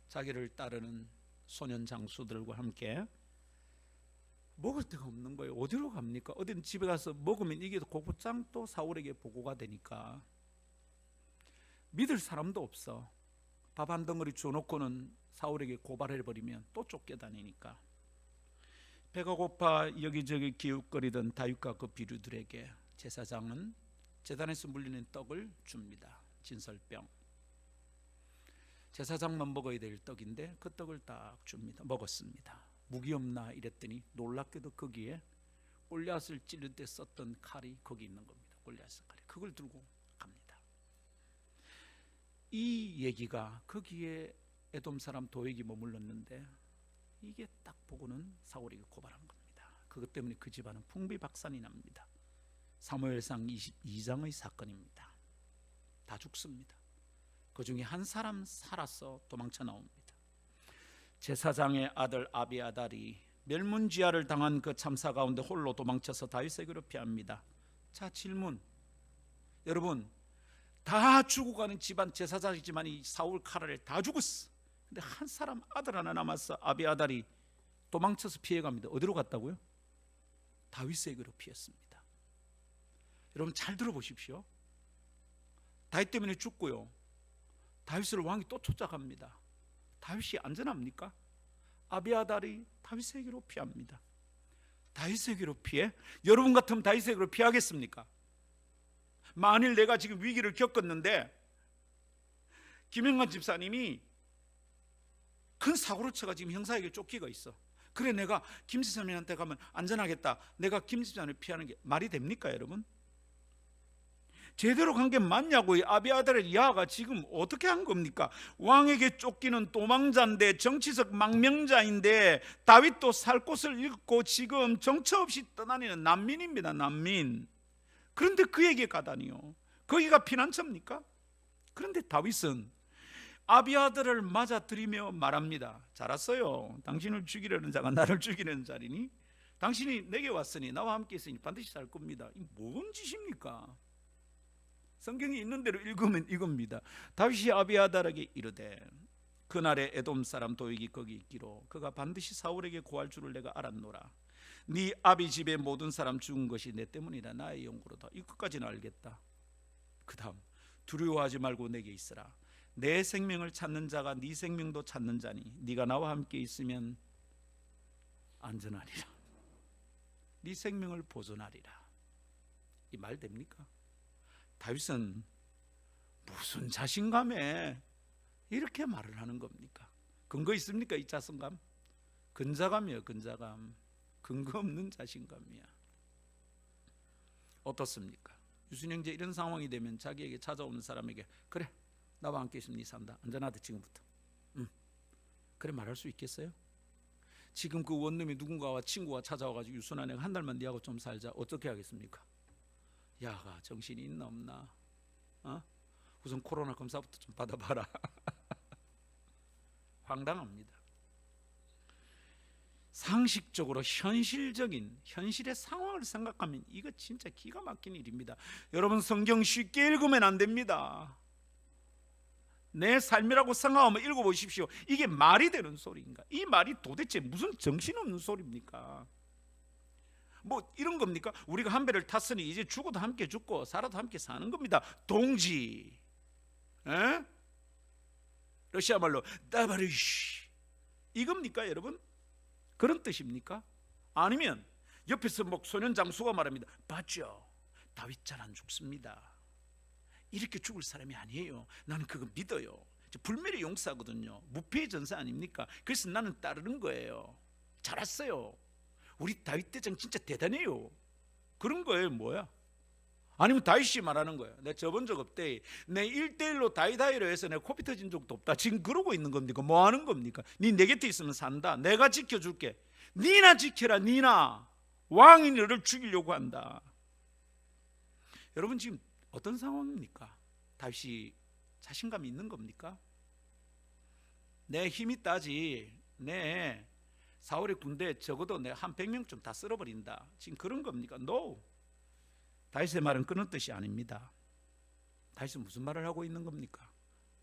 자기를 따르는 소년 장수들과 함께 먹을 데가 없는 거예요. 어디로 갑니까? 어딘 집에 가서 먹으면 이게 곧장 또 사울에게 보고가 되니까 믿을 사람도 없어. 밥 한 덩어리 줘놓고는 사울에게 고발해버리면 또 쫓겨다니니까 배가 고파 여기저기 기웃거리던 다윗과 그 비류들에게 제사장은 제단에서 물리는 떡을 줍니다. 진설병. 제사장만 먹어야 될 떡인데 그 떡을 딱 줍니다. 먹었습니다. 무기 없나 이랬더니 놀랍게도 거기에 골리앗을 찌를 때 썼던 칼이 거기 있는 겁니다. 골리앗 칼이. 그걸 들고 갑니다. 이 얘기가 거기에 에돔 사람 도액이 머물렀는데 이게 딱 보고는 사울에게 고발한 겁니다. 그것 때문에 그 집안은 풍비박산이 납니다. 사무엘상 22장의 사건입니다. 다 죽습니다. 그 중에 한 사람 살아서 도망쳐 나옵니다. 제사장의 아들 아비아달이 멸문지하를 당한 그 참사 가운데 홀로 도망쳐서 다윗에게로 피합니다. 자, 질문. 여러분, 다 죽어가는 집안 제사장이지만 이 사울 칼을 다 죽었어. 근데 한 사람 아들 하나 남았어. 아비아달이 도망쳐서 피해갑니다. 어디로 갔다고요? 다윗에게로 피했습니다. 여러분 잘 들어보십시오. 다윗 때문에 죽고요, 다윗을 왕이 또 쫓아갑니다. 다윗이 안전합니까? 아비아달이 다윗에게로 피합니다. 다윗에게로 피해? 여러분 같으면 다윗에게로 피하겠습니까? 만일 내가 지금 위기를 겪었는데 김영관 집사님이 큰 사고를 쳐가 지금 형사에게 쫓기가 있어. 그래, 내가 김 집사님한테 가면 안전하겠다. 내가 김 집사님을 피하는 게 말이 됩니까, 여러분? 제대로 간 게 맞냐고요. 아비아달의 야가 지금 어떻게 한 겁니까? 왕에게 쫓기는 도망자인데, 정치적 망명자인데, 다윗도 살 곳을 잃고 지금 정처 없이 떠다니는 난민입니다. 난민. 그런데 그에게 가다니요. 거기가 피난처입니까? 그런데 다윗은 아비아달을 맞아들이며 말합니다. 잘 왔어요. 당신을 죽이려는 자가 나를 죽이려는 자리니, 당신이 내게 왔으니 나와 함께 있으니 반드시 살 겁니다. 이 뭔 짓입니까? 성경에 있는 대로 읽으면 이겁니다. 다윗이 아비아달에게 이르되 그날에 에돔 사람 도액이 거기 있기로 그가 반드시 사울에게 고할 줄을 내가 알았노라. 네 아비 집의 모든 사람 죽은 것이 내 때문이라. 나의 영구로다. 이것까지는 알겠다. 그 다음, 두려워하지 말고 내게 있으라. 내 생명을 찾는 자가 네 생명도 찾는 자니 네가 나와 함께 있으면 안전하리라. 네 생명을 보존하리라. 이 말 됩니까? 다윗은 무슨 자신감에 이렇게 말을 하는 겁니까? 근거 있습니까? 이 자신감? 근자감이에요. 근자감. 근거 없는 자신감이야. 어떻습니까? 유순 형제, 이런 상황이 되면 자기에게 찾아오는 사람에게 그래, 나와 함께 있으면 네 산다. 안전하다 지금부터. 그래 말할 수 있겠어요? 지금 그 원룸이 누군가와 친구가 찾아와가지고 유순아, 내가 한 달만 네하고 좀 살자. 어떻게 하겠습니까? 야가 정신이 있나 없나? 우선 코로나 검사부터 좀 받아봐라. 황당합니다. 상식적으로 현실적인 현실의 상황을 생각하면 이거 진짜 기가 막힌 일입니다. 여러분, 성경 쉽게 읽으면 안 됩니다. 내 삶이라고 생각하면 읽어보십시오. 이게 말이 되는 소리인가? 이 말이 도대체 무슨 정신없는 소리입니까? 뭐 이런 겁니까? 우리가 한 배를 탔으니 이제 죽어도 함께 죽고 살아도 함께 사는 겁니다. 동지. 에? 러시아 말로 따바르시 이겁니까, 여러분? 그런 뜻입니까? 아니면 옆에서 소년 장수가 말합니다. 봤죠? 다윗 잘 안 죽습니다. 이렇게 죽을 사람이 아니에요. 나는 그거 믿어요. 불멸의 용사거든요. 무패의 전사 아닙니까? 그래서 나는 따르는 거예요. 잘 왔어요. 우리 다윗 대장 진짜 대단해요. 그런 거예요. 뭐야? 아니면 다윗이 말하는 거예요. 내가 접은 적 없대. 내 1대1로 다윗하이로 해서 내가 코피 터진 적도 없다. 지금 그러고 있는 겁니까? 뭐 하는 겁니까? 네 내 곁에 있으면 산다. 내가 지켜줄게. 니나 지켜라. 니나. 왕이 너를 죽이려고 한다. 여러분, 지금 어떤 상황입니까? 다윗이 자신감이 있는 겁니까? 내 힘이 있다지. 내 사울의 군대 적어도 내가 한 100명쯤 다 쓸어버린다. 지금 그런 겁니까? No. 다윗의 말은 그런 뜻이 아닙니다. 다윗은 무슨 말을 하고 있는 겁니까?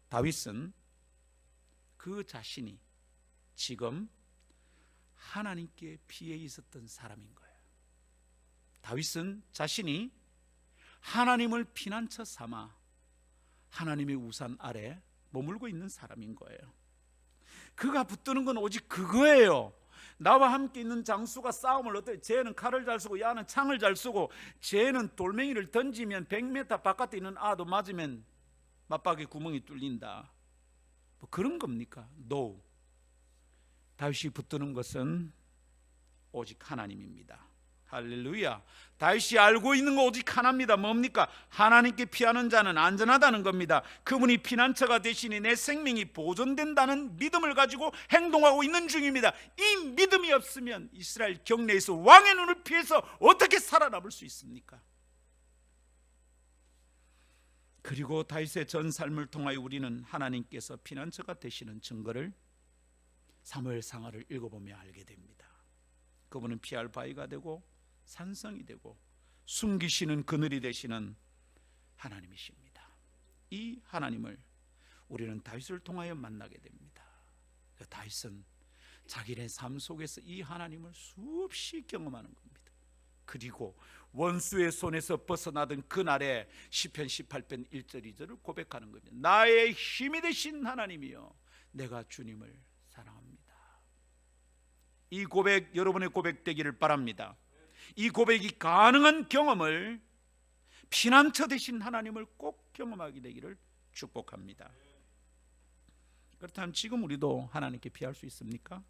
다윗은 그 자신이 지금 하나님께 피해 있었던 사람인 거예요. 다윗은 자신이 하나님을 피난처 삼아 하나님의 우산 아래 머물고 있는 사람인 거예요. 그가 붙드는 건 오직 그거예요. 나와 함께 있는 장수가 싸움을 어때? 쟤는 칼을 잘 쓰고 야는 창을 잘 쓰고, 쟤는 돌멩이를 던지면 100m 바깥에 있는 아도 맞으면 맞박에 구멍이 뚫린다. 뭐 그런 겁니까? No. 다윗이 붙드는 것은 오직 하나님입니다. 할렐루야. 다윗이 알고 있는 거 오직 하나입니다. 뭡니까? 하나님께 피하는 자는 안전하다는 겁니다. 그분이 피난처가 되시니 내 생명이 보존된다는 믿음을 가지고 행동하고 있는 중입니다. 이 믿음이 없으면 이스라엘 경내에서 왕의 눈을 피해서 어떻게 살아남을 수 있습니까? 그리고 다윗의 전 삶을 통하여 우리는 하나님께서 피난처가 되시는 증거를 사무엘상하를 읽어보며 알게 됩니다. 그분은 피할 바위가 되고 산성이 되고 숨기시는 그늘이 되시는 하나님이십니다. 이 하나님을 우리는 다윗을 통하여 만나게 됩니다. 다윗은 자기의 삶 속에서 이 하나님을 수없이 경험하는 겁니다. 그리고 원수의 손에서 벗어나던 그날에 시편 18편 1절 2절을 고백하는 겁니다. 나의 힘이 되신 하나님이여 내가 주님을 사랑합니다. 이 고백 여러분의 고백 되기를 바랍니다. 이 고백이 가능한 경험을 피난처 되신 하나님을 꼭 경험하게 되기를 축복합니다. 그렇다면 지금 우리도 하나님께 피할 수 있습니까?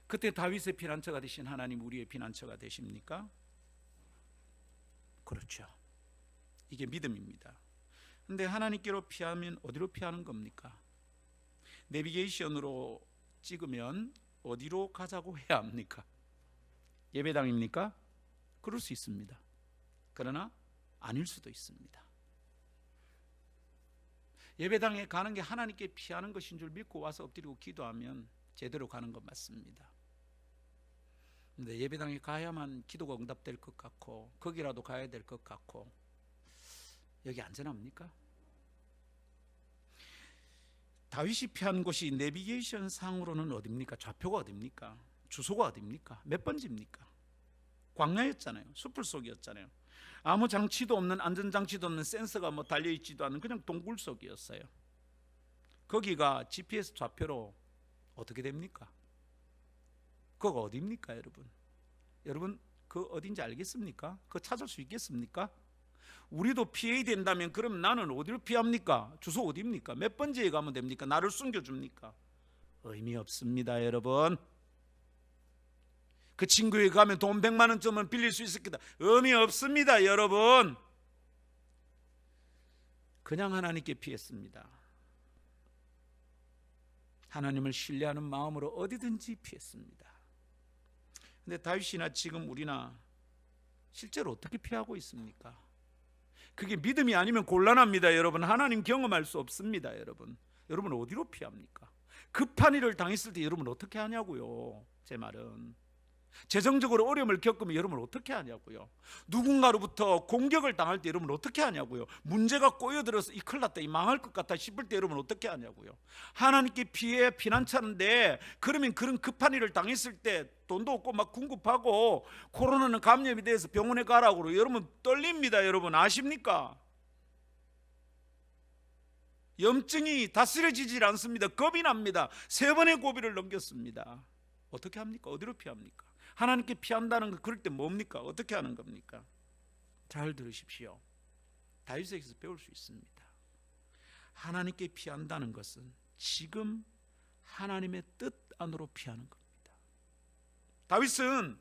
그때 다윗의 피난처가 되신 하나님 우리의 피난처가 되십니까? 그렇죠. 이게 믿음입니다. 그런데 하나님께로 피하면 어디로 피하는 겁니까? 내비게이션으로 찍으면 어디로 가자고 해야 합니까? 예배당입니까? 그럴 수 있습니다. 그러나 아닐 수도 있습니다. 예배당에 가는 게 하나님께 피하는 것인 줄 믿고 와서 엎드리고 기도하면 제대로 가는 것 맞습니다. 근데 예배당에 가야만 기도가 응답될 것 같고 거기라도 가야 될 것 같고 여기 안전합니까? 다윗이 피한 곳이 내비게이션 상으로는 어디입니까? 좌표가 어디입니까? 주소가 어디입니까? 몇 번지입니까? 광야였잖아요. 숲을 속이었잖아요. 아무 장치도 없는 안전장치도 없는 센서가 뭐 달려있지도 않은 그냥 동굴 속이었어요. 거기가 GPS 좌표로 어떻게 됩니까? 그거 어디입니까 여러분? 여러분 그 어딘지 알겠습니까? 그거 찾을 수 있겠습니까? 우리도 피해야 된다면 그럼 나는 어디로 피합니까? 주소 어디입니까? 몇 번지에 가면 됩니까? 나를 숨겨줍니까? 의미 없습니다 여러분. 그 친구에게 가면 돈 100만 원쯤은 빌릴 수 있을 거다. 의미 없습니다 여러분. 그냥 하나님께 피했습니다. 하나님을 신뢰하는 마음으로 어디든지 피했습니다. 그런데 다윗이나 지금 우리나 실제로 어떻게 피하고 있습니까? 그게 믿음이 아니면 곤란합니다 여러분. 하나님 경험할 수 없습니다 여러분. 여러분 어디로 피합니까? 급한 일을 당했을 때 여러분 어떻게 하냐고요. 제 말은 재정적으로 어려움을 겪으면 여러분 어떻게 하냐고요. 누군가로부터 공격을 당할 때 여러분 어떻게 하냐고요. 문제가 꼬여들어서 이 큰일 났다 이 망할 것 같다 싶을 때 여러분 어떻게 하냐고요. 하나님께 피해 피난처인데 그러면 그런 급한 일을 당했을 때 돈도 없고 막 궁급하고 코로나는 감염이 돼서 병원에 가라고 여러분 떨립니다 여러분. 아십니까? 염증이 다스려지질 않습니다. 겁이 납니다. 3번의 고비를 넘겼습니다. 어떻게 합니까? 어디로 피합니까? 하나님께 피한다는 거 그럴 때 뭡니까? 어떻게 하는 겁니까? 잘 들으십시오. 다윗에게서 배울 수 있습니다. 하나님께 피한다는 것은 지금 하나님의 뜻 안으로 피하는 겁니다. 다윗은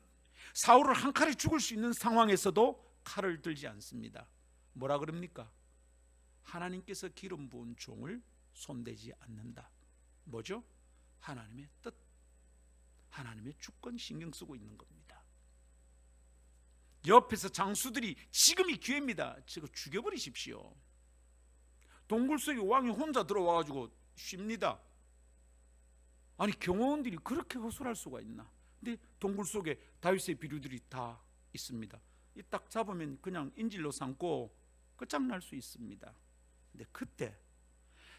사울을 한 칼에 죽을 수 있는 상황에서도 칼을 들지 않습니다. 뭐라 그럽니까? 하나님께서 기름 부은 종을 손대지 않는다. 뭐죠? 하나님의 뜻, 하나님의 주권 신경 쓰고 있는 겁니다. 옆에서 장수들이 지금이 기회입니다. 저거 죽여버리십시오. 동굴 속에 왕이 혼자 들어와가지고 쉽니다. 아니 경호원들이 그렇게 허술할 수가 있나? 근데 동굴 속에 다윗의 비류들이 다 있습니다. 이 딱 잡으면 그냥 인질로 삼고 끝장날 수 있습니다. 근데 그때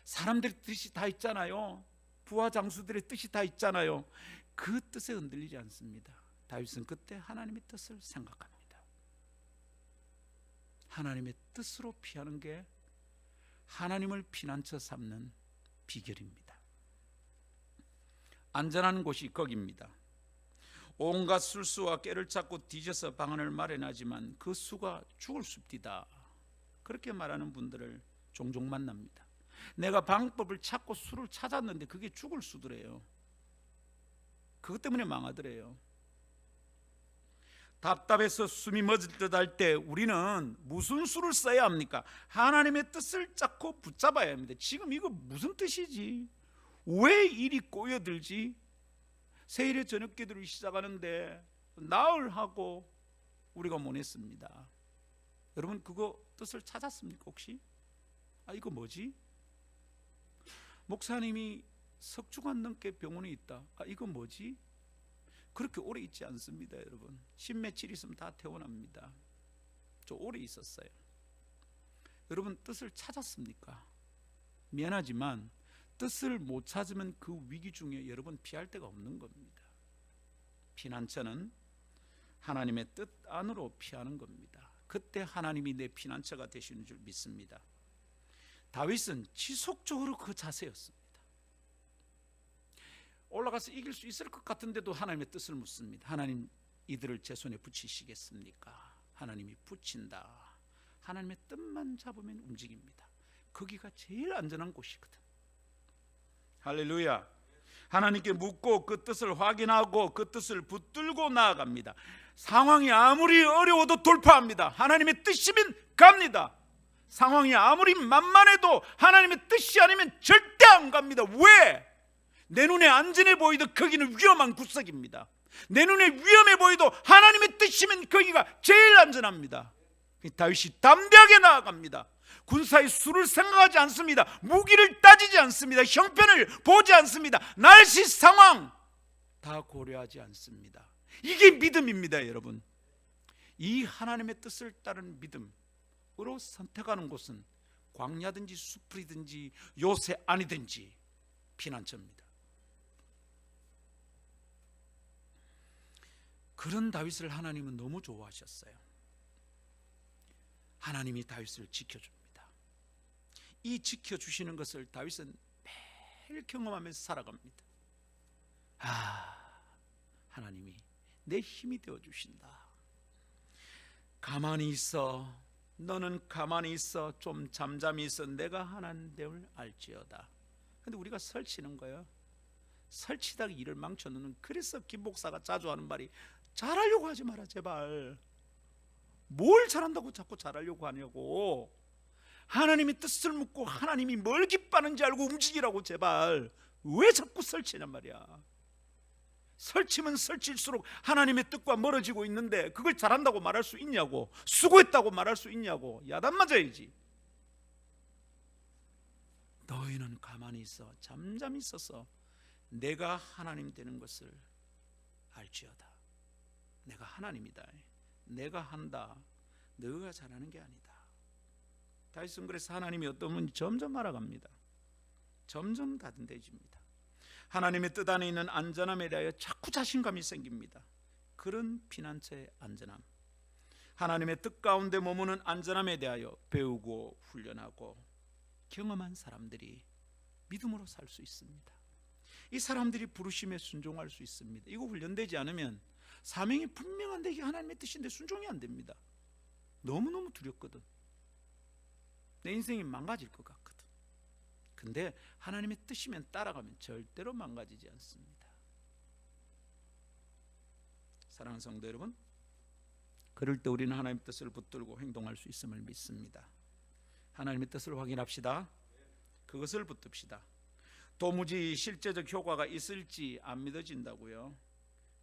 사람들의 뜻이 다 있잖아요. 부하 장수들의 뜻이 다 있잖아요. 그 뜻에 흔들리지 않습니다. 다윗은 그때 하나님의 뜻을 생각합니다. 하나님의 뜻으로 피하는 게 하나님을 피난처 삼는 비결입니다. 안전한 곳이 거기입니다. 온갖 술수와 깨를 찾고 뒤져서 방안을 마련하지만 그 수가 죽을 숲이다. 그렇게 말하는 분들을 종종 만납니다. 내가 방법을 찾고 수를 찾았는데 그게 죽을 수더래요. 그것 때문에 망하더래요. 답답해서 숨이 멎을 듯 할 때 우리는 무슨 수를 써야 합니까? 하나님의 뜻을 잡고 붙잡아야 합니다. 지금 이거 무슨 뜻이지? 왜 일이 꼬여들지? 세일의 저녁 기도를 시작하는데 나흘하고 우리가 보냈습니다. 여러분 그거 뜻을 찾았습니까 혹시? 이거 뭐지? 목사님이 석주간 넘게 병원에 있다. 이거 뭐지? 그렇게 오래 있지 않습니다 여러분. 십몇칠 있으면 다 퇴원합니다. 저 오래 있었어요. 여러분 뜻을 찾았습니까? 미안하지만 뜻을 못 찾으면 그 위기 중에 여러분 피할 데가 없는 겁니다. 피난처는 하나님의 뜻 안으로 피하는 겁니다. 그때 하나님이 내 피난처가 되시는 줄 믿습니다. 다윗은 지속적으로 그 자세였습니다. 올라가서 이길 수 있을 것 같은데도 하나님의 뜻을 묻습니다. 하나님 이들을 제 손에 붙이시겠습니까? 하나님이 붙인다. 하나님의 뜻만 잡으면 움직입니다. 거기가 제일 안전한 곳이거든. 할렐루야. 하나님께 묻고 그 뜻을 확인하고 그 뜻을 붙들고 나아갑니다. 상황이 아무리 어려워도 돌파합니다. 하나님의 뜻이면 갑니다. 상황이 아무리 만만해도 하나님의 뜻이 아니면 절대 안 갑니다. 왜? 내 눈에 안전해 보이도 거기는 위험한 구석입니다. 내 눈에 위험해 보이도 하나님의 뜻이면 거기가 제일 안전합니다. 다윗이 담대하게 나아갑니다. 군사의 수를 생각하지 않습니다. 무기를 따지지 않습니다. 형편을 보지 않습니다. 날씨 상황 다 고려하지 않습니다. 이게 믿음입니다 여러분. 이 하나님의 뜻을 따르는 믿음으로 선택하는 곳은 광야든지 숲이든지 요새 아니든지 피난처입니다. 그런 다윗을 하나님은 너무 좋아하셨어요. 하나님이 다윗을 지켜줍니다. 이 지켜주시는 것을 다윗은 매일 경험하면서 살아갑니다. 하나님이 내 힘이 되어주신다. 가만히 있어. 너는 가만히 있어. 좀 잠잠히 있어. 내가 하나님 됨을 알지어다. 근데 우리가 설치는 거예요. 설치다가 일을 망쳐놓는. 그래서 김 목사가 자주 하는 말이 잘하려고 하지 마라 제발. 뭘 잘한다고 자꾸 잘하려고 하냐고. 하나님의 뜻을 묻고 하나님이 뭘 기뻐하는지 알고 움직이라고 제발. 왜 자꾸 설치냔 말이야. 설치면 설칠수록 하나님의 뜻과 멀어지고 있는데 그걸 잘한다고 말할 수 있냐고. 수고했다고 말할 수 있냐고. 야단 맞아야지. 너희는 가만히 있어. 잠잠히 있어서 내가 하나님 되는 것을 알지어다. 내가 하나님이다. 내가 한다. 너가 잘하는 게 아니다. 다윗은 그래서 하나님이 어떤 분이 점점 알아갑니다. 점점 다든해집니다. 하나님의 뜻 안에 있는 안전함에 대하여 자꾸 자신감이 생깁니다. 그런 피난처의 안전함, 하나님의 뜻 가운데 머무는 안전함에 대하여 배우고 훈련하고 경험한 사람들이 믿음으로 살 수 있습니다. 이 사람들이 부르심에 순종할 수 있습니다. 이거 훈련되지 않으면 사명이 분명한데 이게 하나님의 뜻인데 순종이 안 됩니다. 너무너무 두렵거든. 내 인생이 망가질 것 같거든. 근데 하나님의 뜻이면 따라가면 절대로 망가지지 않습니다. 사랑하는 성도 여러분, 그럴 때 우리는 하나님의 뜻을 붙들고 행동할 수 있음을 믿습니다. 하나님의 뜻을 확인합시다. 그것을 붙듭시다. 도무지 실제적 효과가 있을지 안 믿어진다고요?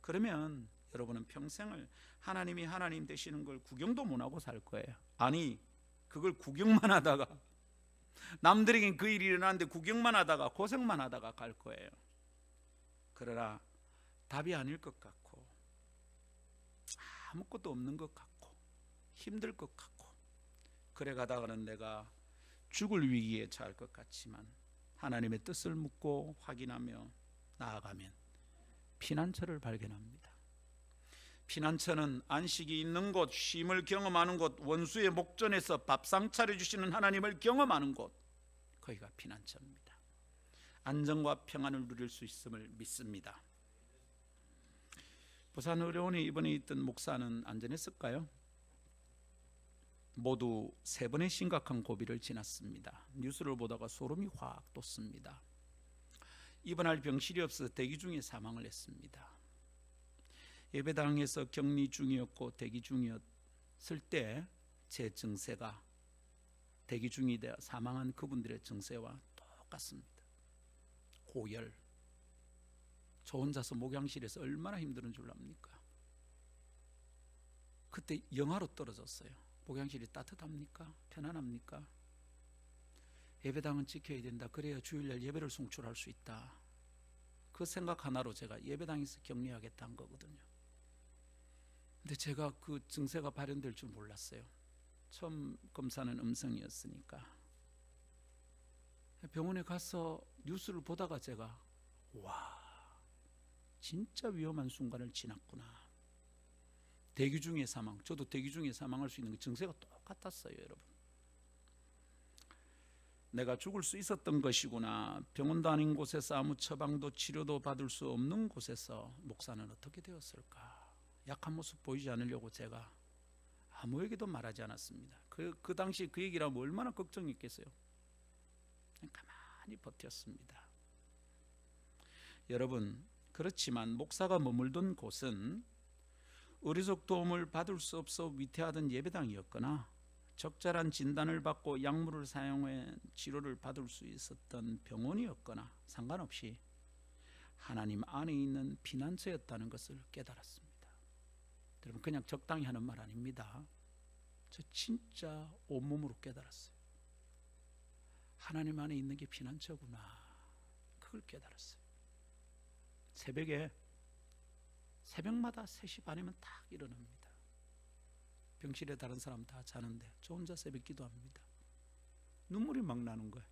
그러면 여러분은 평생을 하나님이 하나님 되시는 걸 구경도 못하고 살 거예요. 아니, 그걸 구경만 하다가, 남들에겐 그 일이 일어나는데 구경만 하다가 고생만 하다가 갈 거예요. 그러나 답이 아닐 것 같고 아무것도 없는 것 같고 힘들 것 같고 그래 가다가는 내가 죽을 위기에 처할 것 같지만 하나님의 뜻을 묻고 확인하며 나아가면 피난처를 발견합니다. 피난처는 안식이 있는 곳, 쉼을 경험하는 곳, 원수의 목전에서 밥상 차려주시는 하나님을 경험하는 곳, 거기가 피난처입니다. 안정과 평안을 누릴 수 있음을 믿습니다. 부산의료원에 이번에 있던 목사는 안전했을까요? 모두 3번의 심각한 고비를 지났습니다. 뉴스를 보다가 소름이 확 돋습니다. 입원할 병실이 없어서 대기 중에 사망을 했습니다. 예배당에서 격리 중이었고 대기 중이었을 때 제 증세가 대기 중이 되어 사망한 그분들의 증세와 똑같습니다. 고열. 저 혼자서 목양실에서 얼마나 힘든 줄 압니까? 그때 영하로 떨어졌어요. 목양실이 따뜻합니까? 편안합니까? 예배당은 지켜야 된다. 그래야 주일날 예배를 송출할 수 있다. 그 생각 하나로 제가 예배당에서 격리하겠다는 거거든요. 근데 제가 그 증세가 발현될 줄 몰랐어요. 처음 검사는 음성이었으니까. 병원에 가서 뉴스를 보다가 제가 진짜 위험한 순간을 지났구나. 대기 중에 사망. 저도 대기 중에 사망할 수 있는 증세가 똑같았어요, 여러분. 내가 죽을 수 있었던 것이구나. 병원도 아닌 곳에서 아무 처방도 치료도 받을 수 없는 곳에서 목사는 어떻게 되었을까? 약한 모습 보이지 않으려고 제가 아무에게도 말하지 않았습니다. 그 당시 그 얘기를 하면 얼마나 걱정했겠어요. 가만히 버텼습니다. 여러분, 그렇지만 목사가 머물던 곳은 의료적 도움을 받을 수 없어 위태하던 예배당이었거나 적절한 진단을 받고 약물을 사용해 치료를 받을 수 있었던 병원이었거나 상관없이 하나님 안에 있는 피난처였다는 것을 깨달았습니다. 여러분, 그냥 적당히 하는 말 아닙니다. 저 진짜 온몸으로 깨달았어요. 하나님 안에 있는 게 피난처구나. 그걸 깨달았어요. 새벽마다 3시 반이면 딱 일어납니다. 병실에 다른 사람 다 자는데 저 혼자 새벽 기도합니다. 눈물이 막 나는 거예요.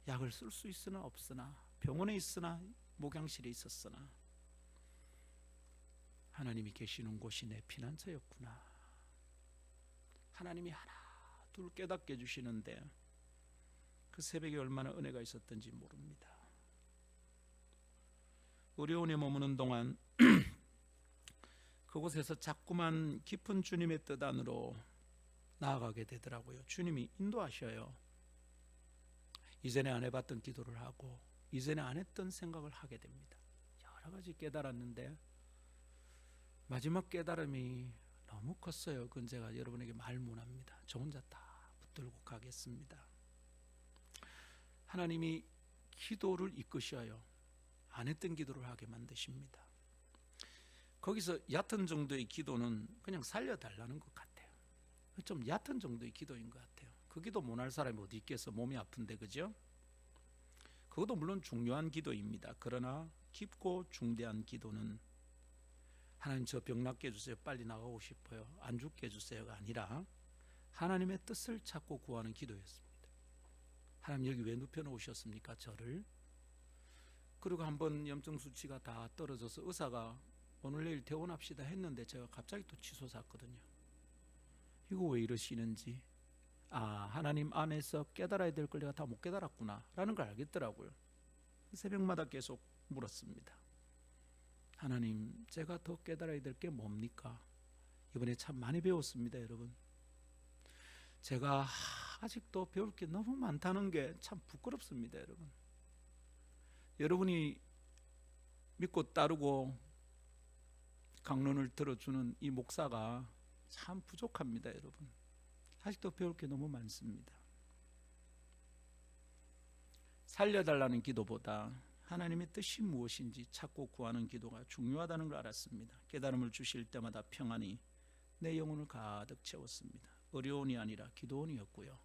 약을 쓸 수 있으나 없으나, 병원에 있으나 목양실에 있었으나 하나님이 계시는 곳이 내 피난처였구나. 하나님이 하나 둘 깨닫게 해주시는데 그 새벽에 얼마나 은혜가 있었던지 모릅니다. 의료원에 머무는 동안 그곳에서 자꾸만 깊은 주님의 뜻 안으로 나아가게 되더라고요. 주님이 인도하셔요. 이전에 안 해봤던 기도를 하고 이전에 안 했던 생각을 하게 됩니다. 여러 가지 깨달았는데 마지막 깨달음이 너무 컸어요. 그건 제가 여러분에게 말 못합니다. 저 혼자 다 붙들고 가겠습니다. 하나님이 기도를 이끄셔요. 안 했던 기도를 하게 만드십니다. 거기서 얕은 정도의 기도는 그냥 살려달라는 것 같아요. 좀 얕은 정도의 기도인 것 같아요. 그 기도 못할 사람이 어디 있겠어. 몸이 아픈데, 그죠? 그것도 물론 중요한 기도입니다. 그러나 깊고 중대한 기도는 하나님 저 병 낫게 해주세요. 빨리 나가고 싶어요. 안 죽게 해주세요가 아니라 하나님의 뜻을 찾고 구하는 기도였습니다. 하나님 여기 왜 눕혀놓으셨습니까? 저를. 그리고 한번 염증 수치가 다 떨어져서 의사가 오늘 내일 퇴원합시다 했는데 제가 갑자기 또 치솟았거든요. 이거 왜 이러시는지, 하나님 안에서 깨달아야 될 걸 내가 다 못 깨달았구나 라는 걸 알겠더라고요. 새벽마다 계속 물었습니다. 하나님, 제가 더 깨달아야 될 게 뭡니까? 이번에 참 많이 배웠습니다, 여러분. 제가 아직도 배울 게 너무 많다는 게 참 부끄럽습니다, 여러분. 여러분이 믿고 따르고 강론을 들어주는 이 목사가 참 부족합니다, 여러분. 아직도 배울 게 너무 많습니다. 살려달라는 기도보다 하나님의 뜻이 무엇인지 찾고 구하는 기도가 중요하다는 걸 알았습니다. 깨달음을 주실 때마다 평안이 내 영혼을 가득 채웠습니다. 어려운이 아니라 기도원이었고요.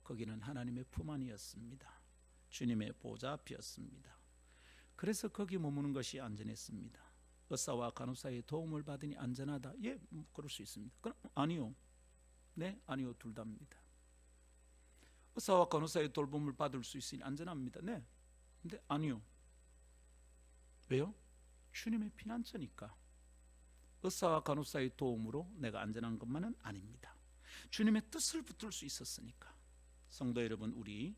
거기는 하나님의 품 안이었습니다. 주님의 보좌 앞이었습니다. 그래서 거기 머무는 것이 안전했습니다. 의사와 간호사의 도움을 받으니 안전하다. 예, 그럴 수 있습니다. 그럼 아니요. 네, 아니요. 둘 다입니다. 의사와 간호사의 돌봄을 받을 수 있으니 안전합니다. 네, 근데 아니요. 왜요? 주님의 피난처니까. 의사와 간호사의 도움으로 내가 안전한 것만은 아닙니다. 주님의 뜻을 붙들 수 있었으니까. 성도 여러분, 우리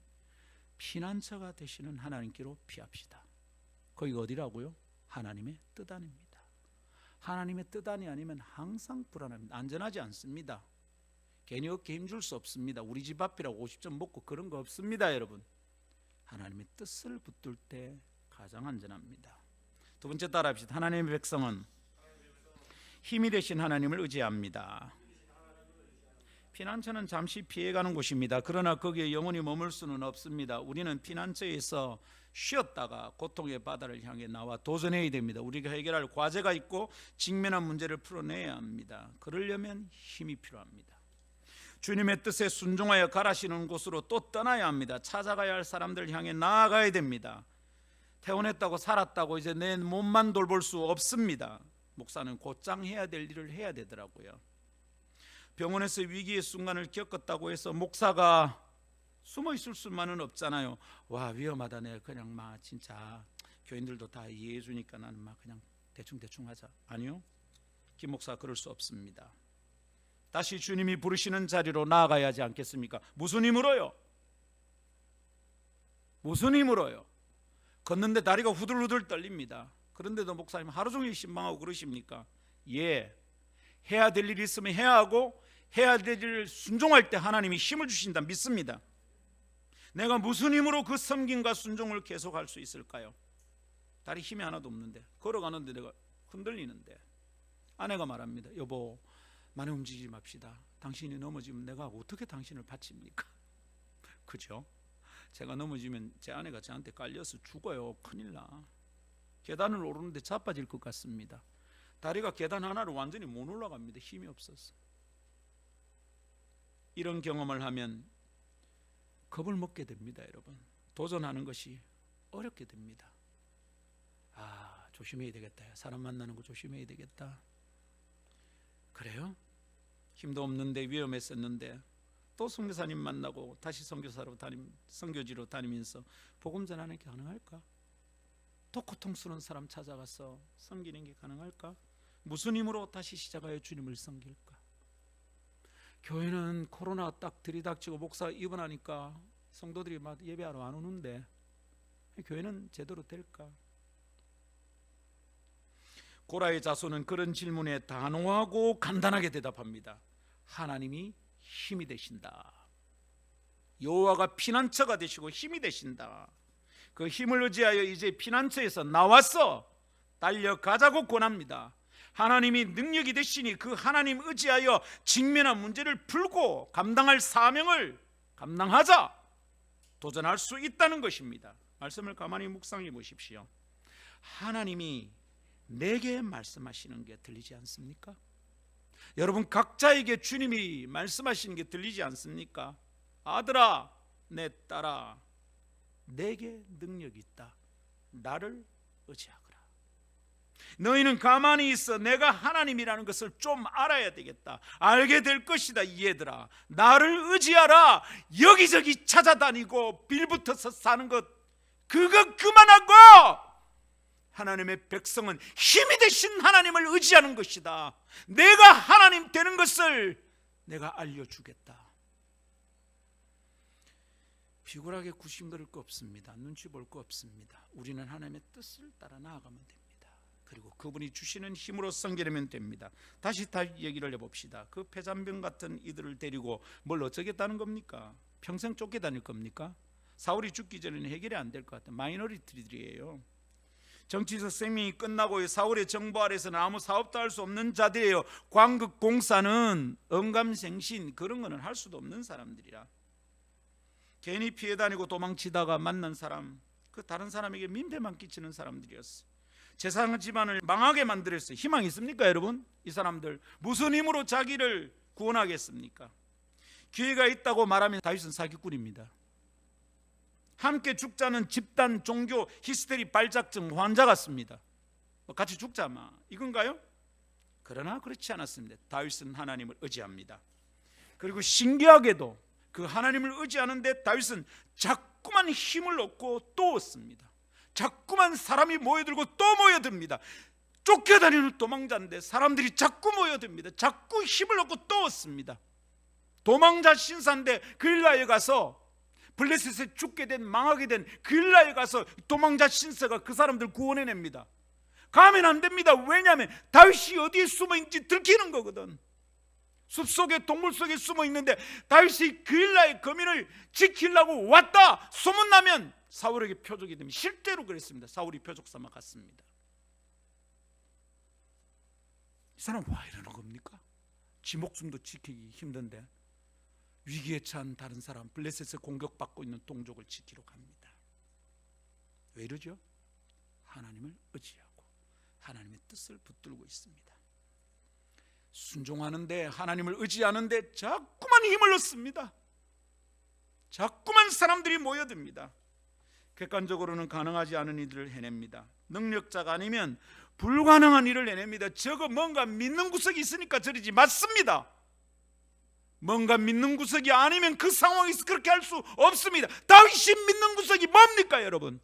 피난처가 되시는 하나님께로 피합시다. 거기가 어디라고요? 하나님의 뜻 안입니다. 하나님의 뜻 안이 아니면 항상 불안합니다. 안전하지 않습니다. 괜히 어깨 힘줄 수 없습니다. 우리 집 앞이라고 50점 먹고 그런 거 없습니다, 여러분. 하나님의 뜻을 붙들 때 가장 안전합니다. 두 번째 따라합시다. 하나님의 백성은 힘이 되신 하나님을 의지합니다. 피난처는 잠시 피해가는 곳입니다. 그러나 거기에 영원히 머물 수는 없습니다. 우리는 피난처에서 쉬었다가 고통의 바다를 향해 나와 도전해야 됩니다. 우리가 해결할 과제가 있고 직면한 문제를 풀어내야 합니다. 그러려면 힘이 필요합니다. 주님의 뜻에 순종하여 가라시는 곳으로 또 떠나야 합니다. 찾아가야 할 사람들 향해 나아가야 됩니다. 태어났다고 살았다고 이제 내 몸만 돌볼 수 없습니다. 목사는 곧장 해야 될 일을 해야 되더라고요. 병원에서 위기의 순간을 겪었다고 해서 목사가 숨어 있을 수만은 없잖아요. 와, 위험하다. 내가 그냥 막 진짜 교인들도 다 이해해 주니까 나는 막 그냥 대충 하자. 아니요, 김 목사 그럴 수 없습니다. 다시 주님이 부르시는 자리로 나아가야 하지 않겠습니까? 무슨 힘으로요? 무슨 힘으로요? 걷는데 다리가 후들후들 떨립니다. 그런데도 목사님 하루 종일 신방하고 그러십니까? 예, 해야 될 일이 있으면 해야 하고 해야 될 일을 순종할 때 하나님이 힘을 주신다 믿습니다. 내가 무슨 힘으로 그 섬김과 순종을 계속할 수 있을까요? 다리 힘이 하나도 없는데, 걸어가는데 내가 흔들리는데. 아내가 말합니다. 여보, 많이 움직이지 맙시다. 당신이 넘어지면 내가 어떻게 당신을 바칩니까? 그죠? 제가 넘어지면 제 아내가 저한테 깔려서 죽어요. 큰일 나. 계단을 오르는데 자빠질 것 같습니다. 다리가 계단 하나를 완전히 못 올라갑니다. 힘이 없어서. 이런 경험을 하면 겁을 먹게 됩니다. 여러분, 도전하는 것이 어렵게 됩니다. 아, 조심해야 되겠다. 사람 만나는 거 조심해야 되겠다. 그래요? 힘도 없는데 위험했었는데 또 선교사님 만나고 다시 선교지로 다니면서 복음 전하는 게 가능할까? 또 고통스러운 사람 찾아가서 섬기는 게 가능할까? 무슨 힘으로 다시 시작하여 주님을 섬길까? 교회는 코로나 딱 들이닥치고 목사 입원하니까 성도들이 막 예배하러 안 오는데 교회는 제대로 될까? 고라의 자손은 그런 질문에 단호하고 간단하게 대답합니다. 하나님이 힘이 되신다. 여호와가 피난처가 되시고 힘이 되신다. 그 힘을 의지하여 이제 피난처에서 나와서 달려가자고 권합니다. 하나님이 능력이 되시니 그 하나님 의지하여 직면한 문제를 풀고 감당할 사명을 감당하자 도전할 수 있다는 것입니다. 말씀을 가만히 묵상해 보십시오. 하나님이 내게 말씀하시는 게 들리지 않습니까? 여러분 각자에게 주님이 말씀하시는 게 들리지 않습니까? 아들아, 내 딸아, 내게 능력이 있다. 나를 의지하거라. 너희는 가만히 있어. 내가 하나님이라는 것을 좀 알아야 되겠다. 알게 될 것이다. 이 얘들아, 나를 의지하라. 여기저기 찾아다니고 빌붙어서 사는 것 그거 그만하고 하나님의 백성은 힘이 되신 하나님을 의지하는 것이다. 내가 하나님 되는 것을 내가 알려주겠다. 비굴하게 구심거릴 거 없습니다. 눈치 볼 거 없습니다. 우리는 하나님의 뜻을 따라 나아가면 됩니다. 그리고 그분이 주시는 힘으로 섬기려면 됩니다. 다시 얘기를 해봅시다. 그 폐잔병 같은 이들을 데리고 뭘 어쩌겠다는 겁니까? 평생 쫓겨다닐 겁니까? 사울이 죽기 전에는 해결이 안 될 것 같아요. 마이너리티들이에요. 정치적 생명이 끝나고 사울의 정부 아래서는 아무 사업도 할 수 없는 자들이에요. 광급 공사는 언감생신 그런 거는 할 수도 없는 사람들이라. 괜히 피해 다니고 도망치다가 만난 사람, 그 다른 사람에게 민폐만 끼치는 사람들이었어. 재산 집안을 망하게 만들었어요. 희망이 있습니까 여러분? 이 사람들 무슨 힘으로 자기를 구원하겠습니까? 기회가 있다고 말하면 다윗은 사기꾼입니다. 함께 죽자는 집단 종교 히스테리 발작증 환자 같습니다. 같이 죽자 마 이건가요? 그러나 그렇지 않았습니다. 다윗은 하나님을 의지합니다. 그리고 신기하게도 그 하나님을 의지하는데 다윗은 자꾸만 힘을 얻고 또 얻습니다. 자꾸만 사람이 모여들고 또 모여듭니다. 쫓겨다니는 도망자인데 사람들이 자꾸 모여듭니다. 자꾸 힘을 얻고 또 얻습니다. 도망자 신사인데 그일라에 가서 블레셋에 죽게 된 망하게 된 그일라에 가서 도망자 신사가 그 사람들 구원해냅니다. 가면 안 됩니다. 왜냐하면 다윗이 어디에 숨어있는지 들키는 거거든. 숲속에 동물 속에 숨어 있는데 다윗이 그일라의 거민을 지키려고 왔다 소문나면 사울에게 표적이 됩니다. 실제로 그랬습니다. 사울이 표적 삼아 갔습니다. 이 사람 왜 이러는 겁니까? 지 목숨도 지키기 힘든데 위기에 처한 다른 사람, 블레셋에 공격받고 있는 동족을 지키러 갑니다. 왜 이러죠? 하나님을 의지하고 하나님의 뜻을 붙들고 있습니다. 순종하는데, 하나님을 의지하는데 자꾸만 힘을 얻습니다. 자꾸만 사람들이 모여듭니다. 객관적으로는 가능하지 않은 일들을 해냅니다. 능력자가 아니면 불가능한 일을 해냅니다. 저거 뭔가 믿는 구석이 있으니까 저러지, 맞습니다. 뭔가 믿는 구석이 아니면 그 상황에서 그렇게 할 수 없습니다. 다윗이 믿는 구석이 뭡니까 여러분?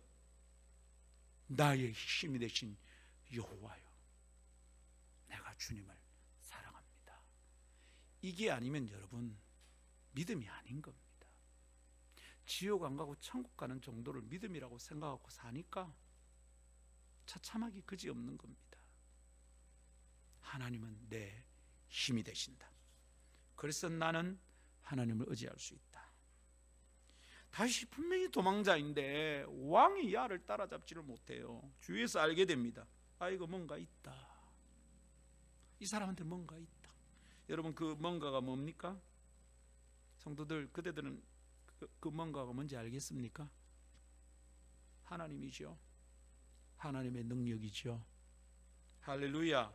나의 힘이 되신 여호와요, 내가 주님을 사랑합니다. 이게 아니면 여러분 믿음이 아닌 겁니다. 지옥 안 가고 천국 가는 정도를 믿음이라고 생각하고 사니까 처참하기 그지없는 겁니다. 하나님은 내 힘이 되신다. 그래서 나는 하나님을 의지할 수 있다. 다윗이 분명히 도망자인데 왕이 야를 따라잡지를 못해요. 주위에서 알게 됩니다. 아, 이거 뭔가 있다. 이 사람한테 뭔가 있다. 여러분, 그 뭔가가 뭡니까? 성도들, 그대들은 그 뭔가가 뭔지 알겠습니까? 하나님이죠. 하나님의 능력이죠. 할렐루야.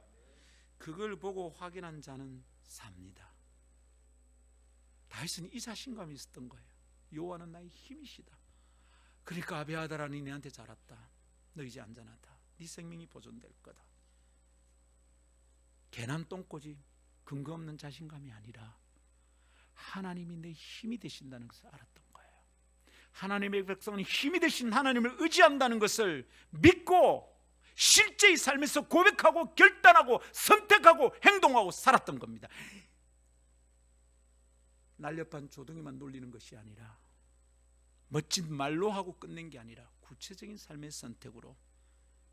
그걸 보고 확인한 자는 삽니다. 다윗은 이 자신감이 있었던 거예요. 여호와는 나의 힘이시다. 그러니까 아비아다라니 내한테 자랐다. 너 이제 안전하다. 네 생명이 보존될 거다. 개난 똥꼬지 근거 없는 자신감이 아니라 하나님이 내 힘이 되신다는 것을 알았던 거예요. 하나님의 백성은 힘이 되신 하나님을 의지한다는 것을 믿고 실제의 삶에서 고백하고 결단하고 선택하고 행동하고 살았던 겁니다. 날렵한 조둥이만 놀리는 것이 아니라, 멋진 말로 하고 끝낸 게 아니라 구체적인 삶의 선택으로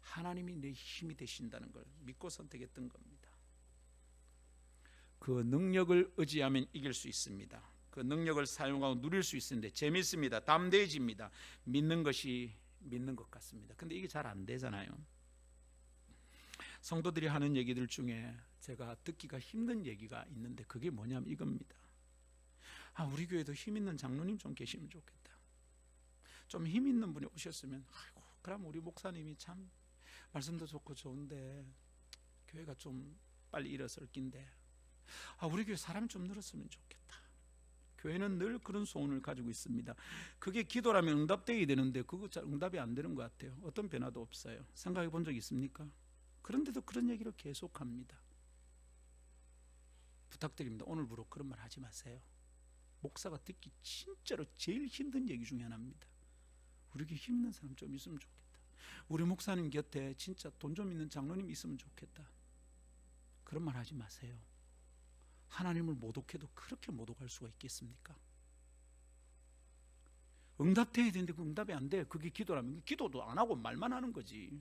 하나님이 내 힘이 되신다는 걸 믿고 선택했던 겁니다. 그 능력을 의지하면 이길 수 있습니다. 그 능력을 사용하고 누릴 수 있는데 재밌습니다. 담대해집니다. 믿는 것이 믿는 것 같습니다. 근데 이게 잘 안 되잖아요. 성도들이 하는 얘기들 중에 제가 듣기가 힘든 얘기가 있는데 그게 뭐냐면 이겁니다. 아, 우리 교회도 힘 있는 장로님 좀 계시면 좋겠다. 좀 힘 있는 분이 오셨으면, 아이고, 그럼 우리 목사님이 참 말씀도 좋고 좋은데 교회가 좀 빨리 일어설 낀데, 아, 우리 교회 사람이 좀 늘었으면 좋겠다. 교회는 늘 그런 소원을 가지고 있습니다. 그게 기도라면 응답되어야 되는데 그거 잘 응답이 안 되는 것 같아요. 어떤 변화도 없어요. 생각해 본 적 있습니까? 그런데도 그런 얘기를 계속합니다. 부탁드립니다. 오늘부로 그런 말 하지 마세요. 목사가 듣기 진짜로 제일 힘든 얘기 중에 하나입니다. 우리 교회 힘든 사람 좀 있으면 좋겠다. 우리 목사님 곁에 진짜 돈 좀 있는 장로님 있으면 좋겠다. 그런 말 하지 마세요. 하나님을 모독해도 그렇게 모독할 수가 있겠습니까? 응답돼야 되는데 그 응답이 안 돼. 그게 기도라면 기도도 안 하고 말만 하는 거지.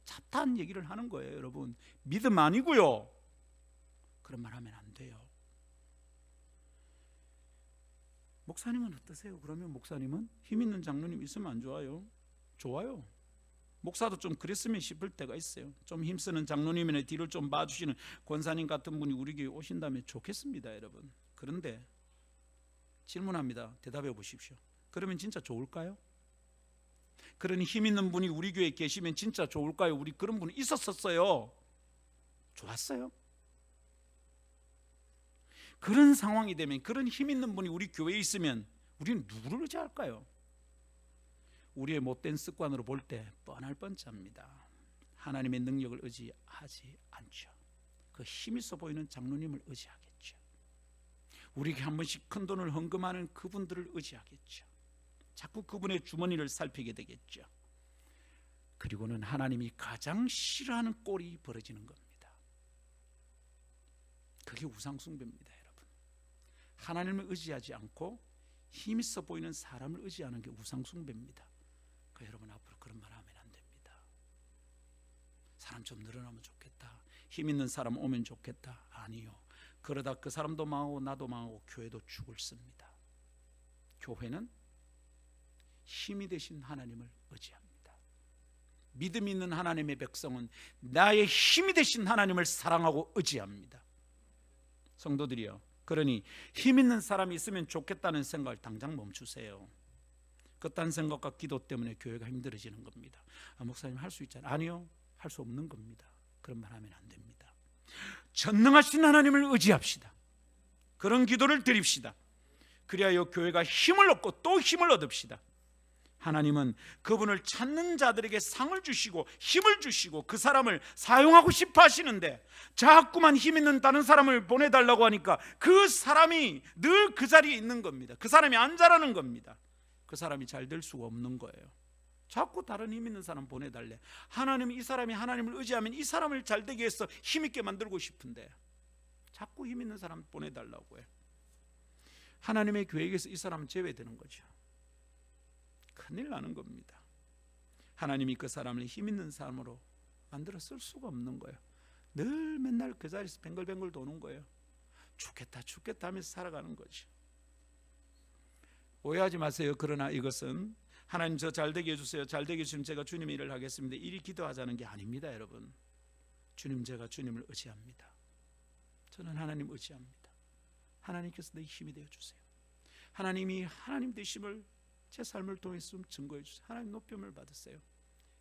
잡다한 얘기를 하는 거예요. 여러분, 믿음 아니고요. 그런 말 하면 안 돼요. 목사님은 어떠세요? 그러면 목사님은 힘 있는 장로님 있으면 안 좋아요? 좋아요. 목사도 좀 그랬으면 싶을 때가 있어요. 좀 힘쓰는 장로님이나 뒤를 좀 봐주시는 권사님 같은 분이 우리 교회에 오신다면 좋겠습니다, 여러분. 그런데 질문합니다. 대답해 보십시오. 그러면 진짜 좋을까요? 그런 힘 있는 분이 우리 교회에 계시면 진짜 좋을까요? 우리 그런 분이 있었었어요. 좋았어요? 그런 상황이 되면, 그런 힘 있는 분이 우리 교회에 있으면 우리는 누구를 의지할까요? 우리의 못된 습관으로 볼 때 뻔할 뻔합니다. 하나님의 능력을 의지하지 않죠. 그 힘 있어 보이는 장로님을 의지하겠죠. 우리에게 한 번씩 큰 돈을 헌금하는 그분들을 의지하겠죠. 자꾸 그분의 주머니를 살피게 되겠죠. 그리고는 하나님이 가장 싫어하는 꼴이 벌어지는 겁니다. 그게 우상숭배입니다, 여러분. 하나님을 의지하지 않고 힘 있어 보이는 사람을 의지하는 게 우상숭배입니다. 여러분, 앞으로 그런 말 하면 안 됩니다. 사람 좀 늘어나면 좋겠다. 힘 있는 사람 오면 좋겠다. 아니요. 그러다 그 사람도 망하고 나도 망하고 교회도 죽을 씁니다. 교회는 힘이 되신 하나님을 의지합니다. 믿음 있는 하나님의 백성은 나의 힘이 되신 하나님을 사랑하고 의지합니다. 성도들이요, 그러니 힘 있는 사람이 있으면 좋겠다는 생각을 당장 멈추세요. 그딴 생각과 기도 때문에 교회가 힘들어지는 겁니다. 목사님 할 수 있잖아요. 아니요, 할 수 없는 겁니다. 그런 말 하면 안 됩니다. 전능하신 하나님을 의지합시다. 그런 기도를 드립시다. 그리하여 교회가 힘을 얻고 또 힘을 얻읍시다. 하나님은 그분을 찾는 자들에게 상을 주시고 힘을 주시고 그 사람을 사용하고 싶어 하시는데, 자꾸만 힘 있는 다른 사람을 보내달라고 하니까 그 사람이 늘 그 자리에 있는 겁니다. 그 사람이 안 자라는 겁니다. 그 사람이 잘 될 수가 없는 거예요. 자꾸 다른 힘 있는 사람 보내달래. 하나님이 이 사람이 하나님을 의지하면 이 사람을 잘 되게 해서 힘있게 만들고 싶은데 자꾸 힘 있는 사람 보내달라고 해요. 하나님의 교회에서 이 사람은 제외되는 거죠. 큰일 나는 겁니다. 하나님이 그 사람을 힘 있는 사람으로 만들어 쓸 수가 없는 거예요. 늘 맨날 그 자리에서 뱅글뱅글 도는 거예요. 죽겠다 죽겠다 하면서 살아가는 거죠. 오해하지 마세요. 그러나 이것은 하나님 저 잘되게 해주세요, 잘되게 해주시면 제가 주님의 일을 하겠습니다, 이리 기도하자는 게 아닙니다. 여러분, 주님, 제가 주님을 의지합니다. 저는 하나님 의지합니다. 하나님께서 내 힘이 되어주세요. 하나님이 하나님 되심을 제 삶을 통해서 좀 증거해 주세요. 하나님 높임을 받으세요.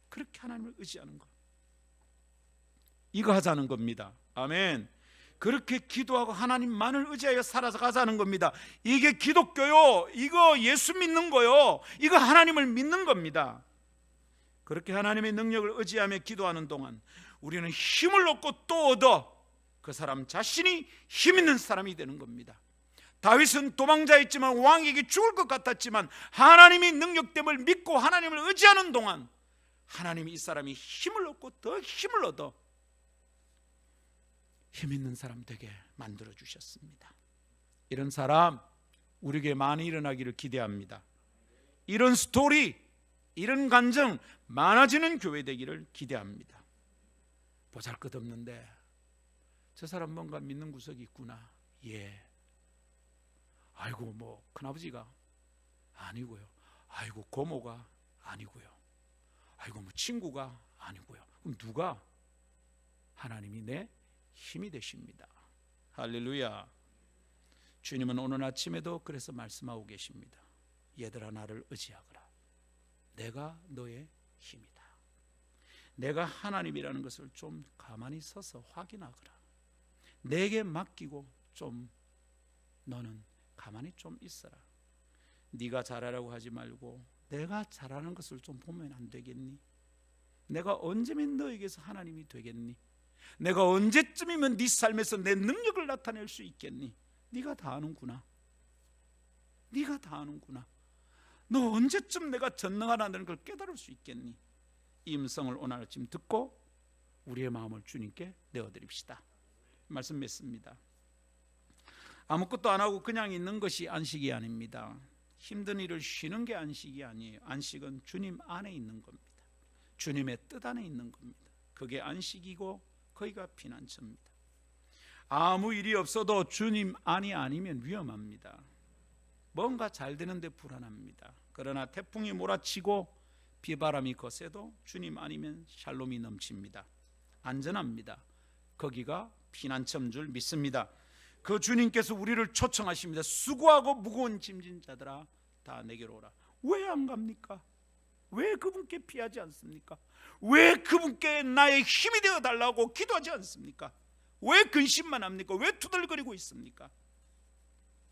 그렇게 하나님을 의지하는 것, 이거 하자는 겁니다. 아멘. 그렇게 기도하고 하나님만을 의지하여 살아가자는 겁니다. 이게 기독교요, 이거 예수 믿는 거요, 이거 하나님을 믿는 겁니다. 그렇게 하나님의 능력을 의지하며 기도하는 동안 우리는 힘을 얻고 또 얻어 그 사람 자신이 힘 있는 사람이 되는 겁니다. 다윗은 도망자였지만 왕에게 죽을 것 같았지만 하나님이 능력됨을 믿고 하나님을 의지하는 동안 하나님이 이 사람이 힘을 얻고 더 힘을 얻어 힘 있는 사람 되게 만들어 주셨습니다. 이런 사람 우리에게 많이 일어나기를 기대합니다. 이런 스토리, 이런 간증 많아지는 교회 되기를 기대합니다. 보잘것없는데 저 사람 뭔가 믿는 구석이 있구나. 예. 아이고 뭐 큰아버지가 아니고요. 아이고 고모가 아니고요. 아이고 뭐 친구가 아니고요. 그럼 누가? 하나님이 내 힘이 되십니다. 할렐루야. 주님은 오늘 아침에도 그래서 말씀하고 계십니다. 얘들아, 나를 의지하거라. 내가 너의 힘이다. 내가 하나님이라는 것을 좀 가만히 서서 확인하거라. 내게 맡기고 좀 너는 가만히 좀 있어라. 네가 잘하라고 하지 말고 내가 잘하는 것을 좀 보면 안 되겠니? 내가 언제면 너에게서 하나님이 되겠니? 내가 언제쯤이면 네 삶에서 내 능력을 나타낼 수 있겠니? 네가 다 아는구나. 네가 다 아는구나. 너 언제쯤 내가 전능하다는 걸 깨달을 수 있겠니? 이 음성을 오늘 아침 듣고 우리의 마음을 주님께 내어드립시다. 말씀 맺습니다. 아무것도 안 하고 그냥 있는 것이 안식이 아닙니다. 힘든 일을 쉬는 게 안식이 아니에요. 안식은 주님 안에 있는 겁니다. 주님의 뜻 안에 있는 겁니다. 그게 안식이고 거기가 피난처입니다. 아무 일이 없어도 주님 안이 아니면 위험합니다. 뭔가 잘 되는데 불안합니다. 그러나 태풍이 몰아치고 비바람이 거세도 주님 아니면 샬롬이 넘칩니다. 안전합니다. 거기가 피난처인 줄 믿습니다. 그 주님께서 우리를 초청하십니다. 수고하고 무거운 짐진 자들아 다 내게로 오라. 왜 안 갑니까? 왜 그분께 피하지 않습니까? 왜 그분께 나의 힘이 되어 달라고 기도하지 않습니까? 왜 근심만 합니까? 왜 투덜거리고 있습니까?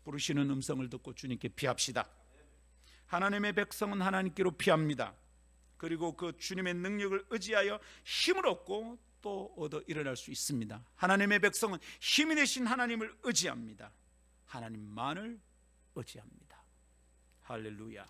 부르시는 음성을 듣고 주님께 피합시다. 하나님의 백성은 하나님께로 피합니다. 그리고 그 주님의 능력을 의지하여 힘을 얻고 또 얻어 일어날 수 있습니다. 하나님의 백성은 힘이 되신 하나님을 의지합니다. 하나님만을 의지합니다. 할렐루야.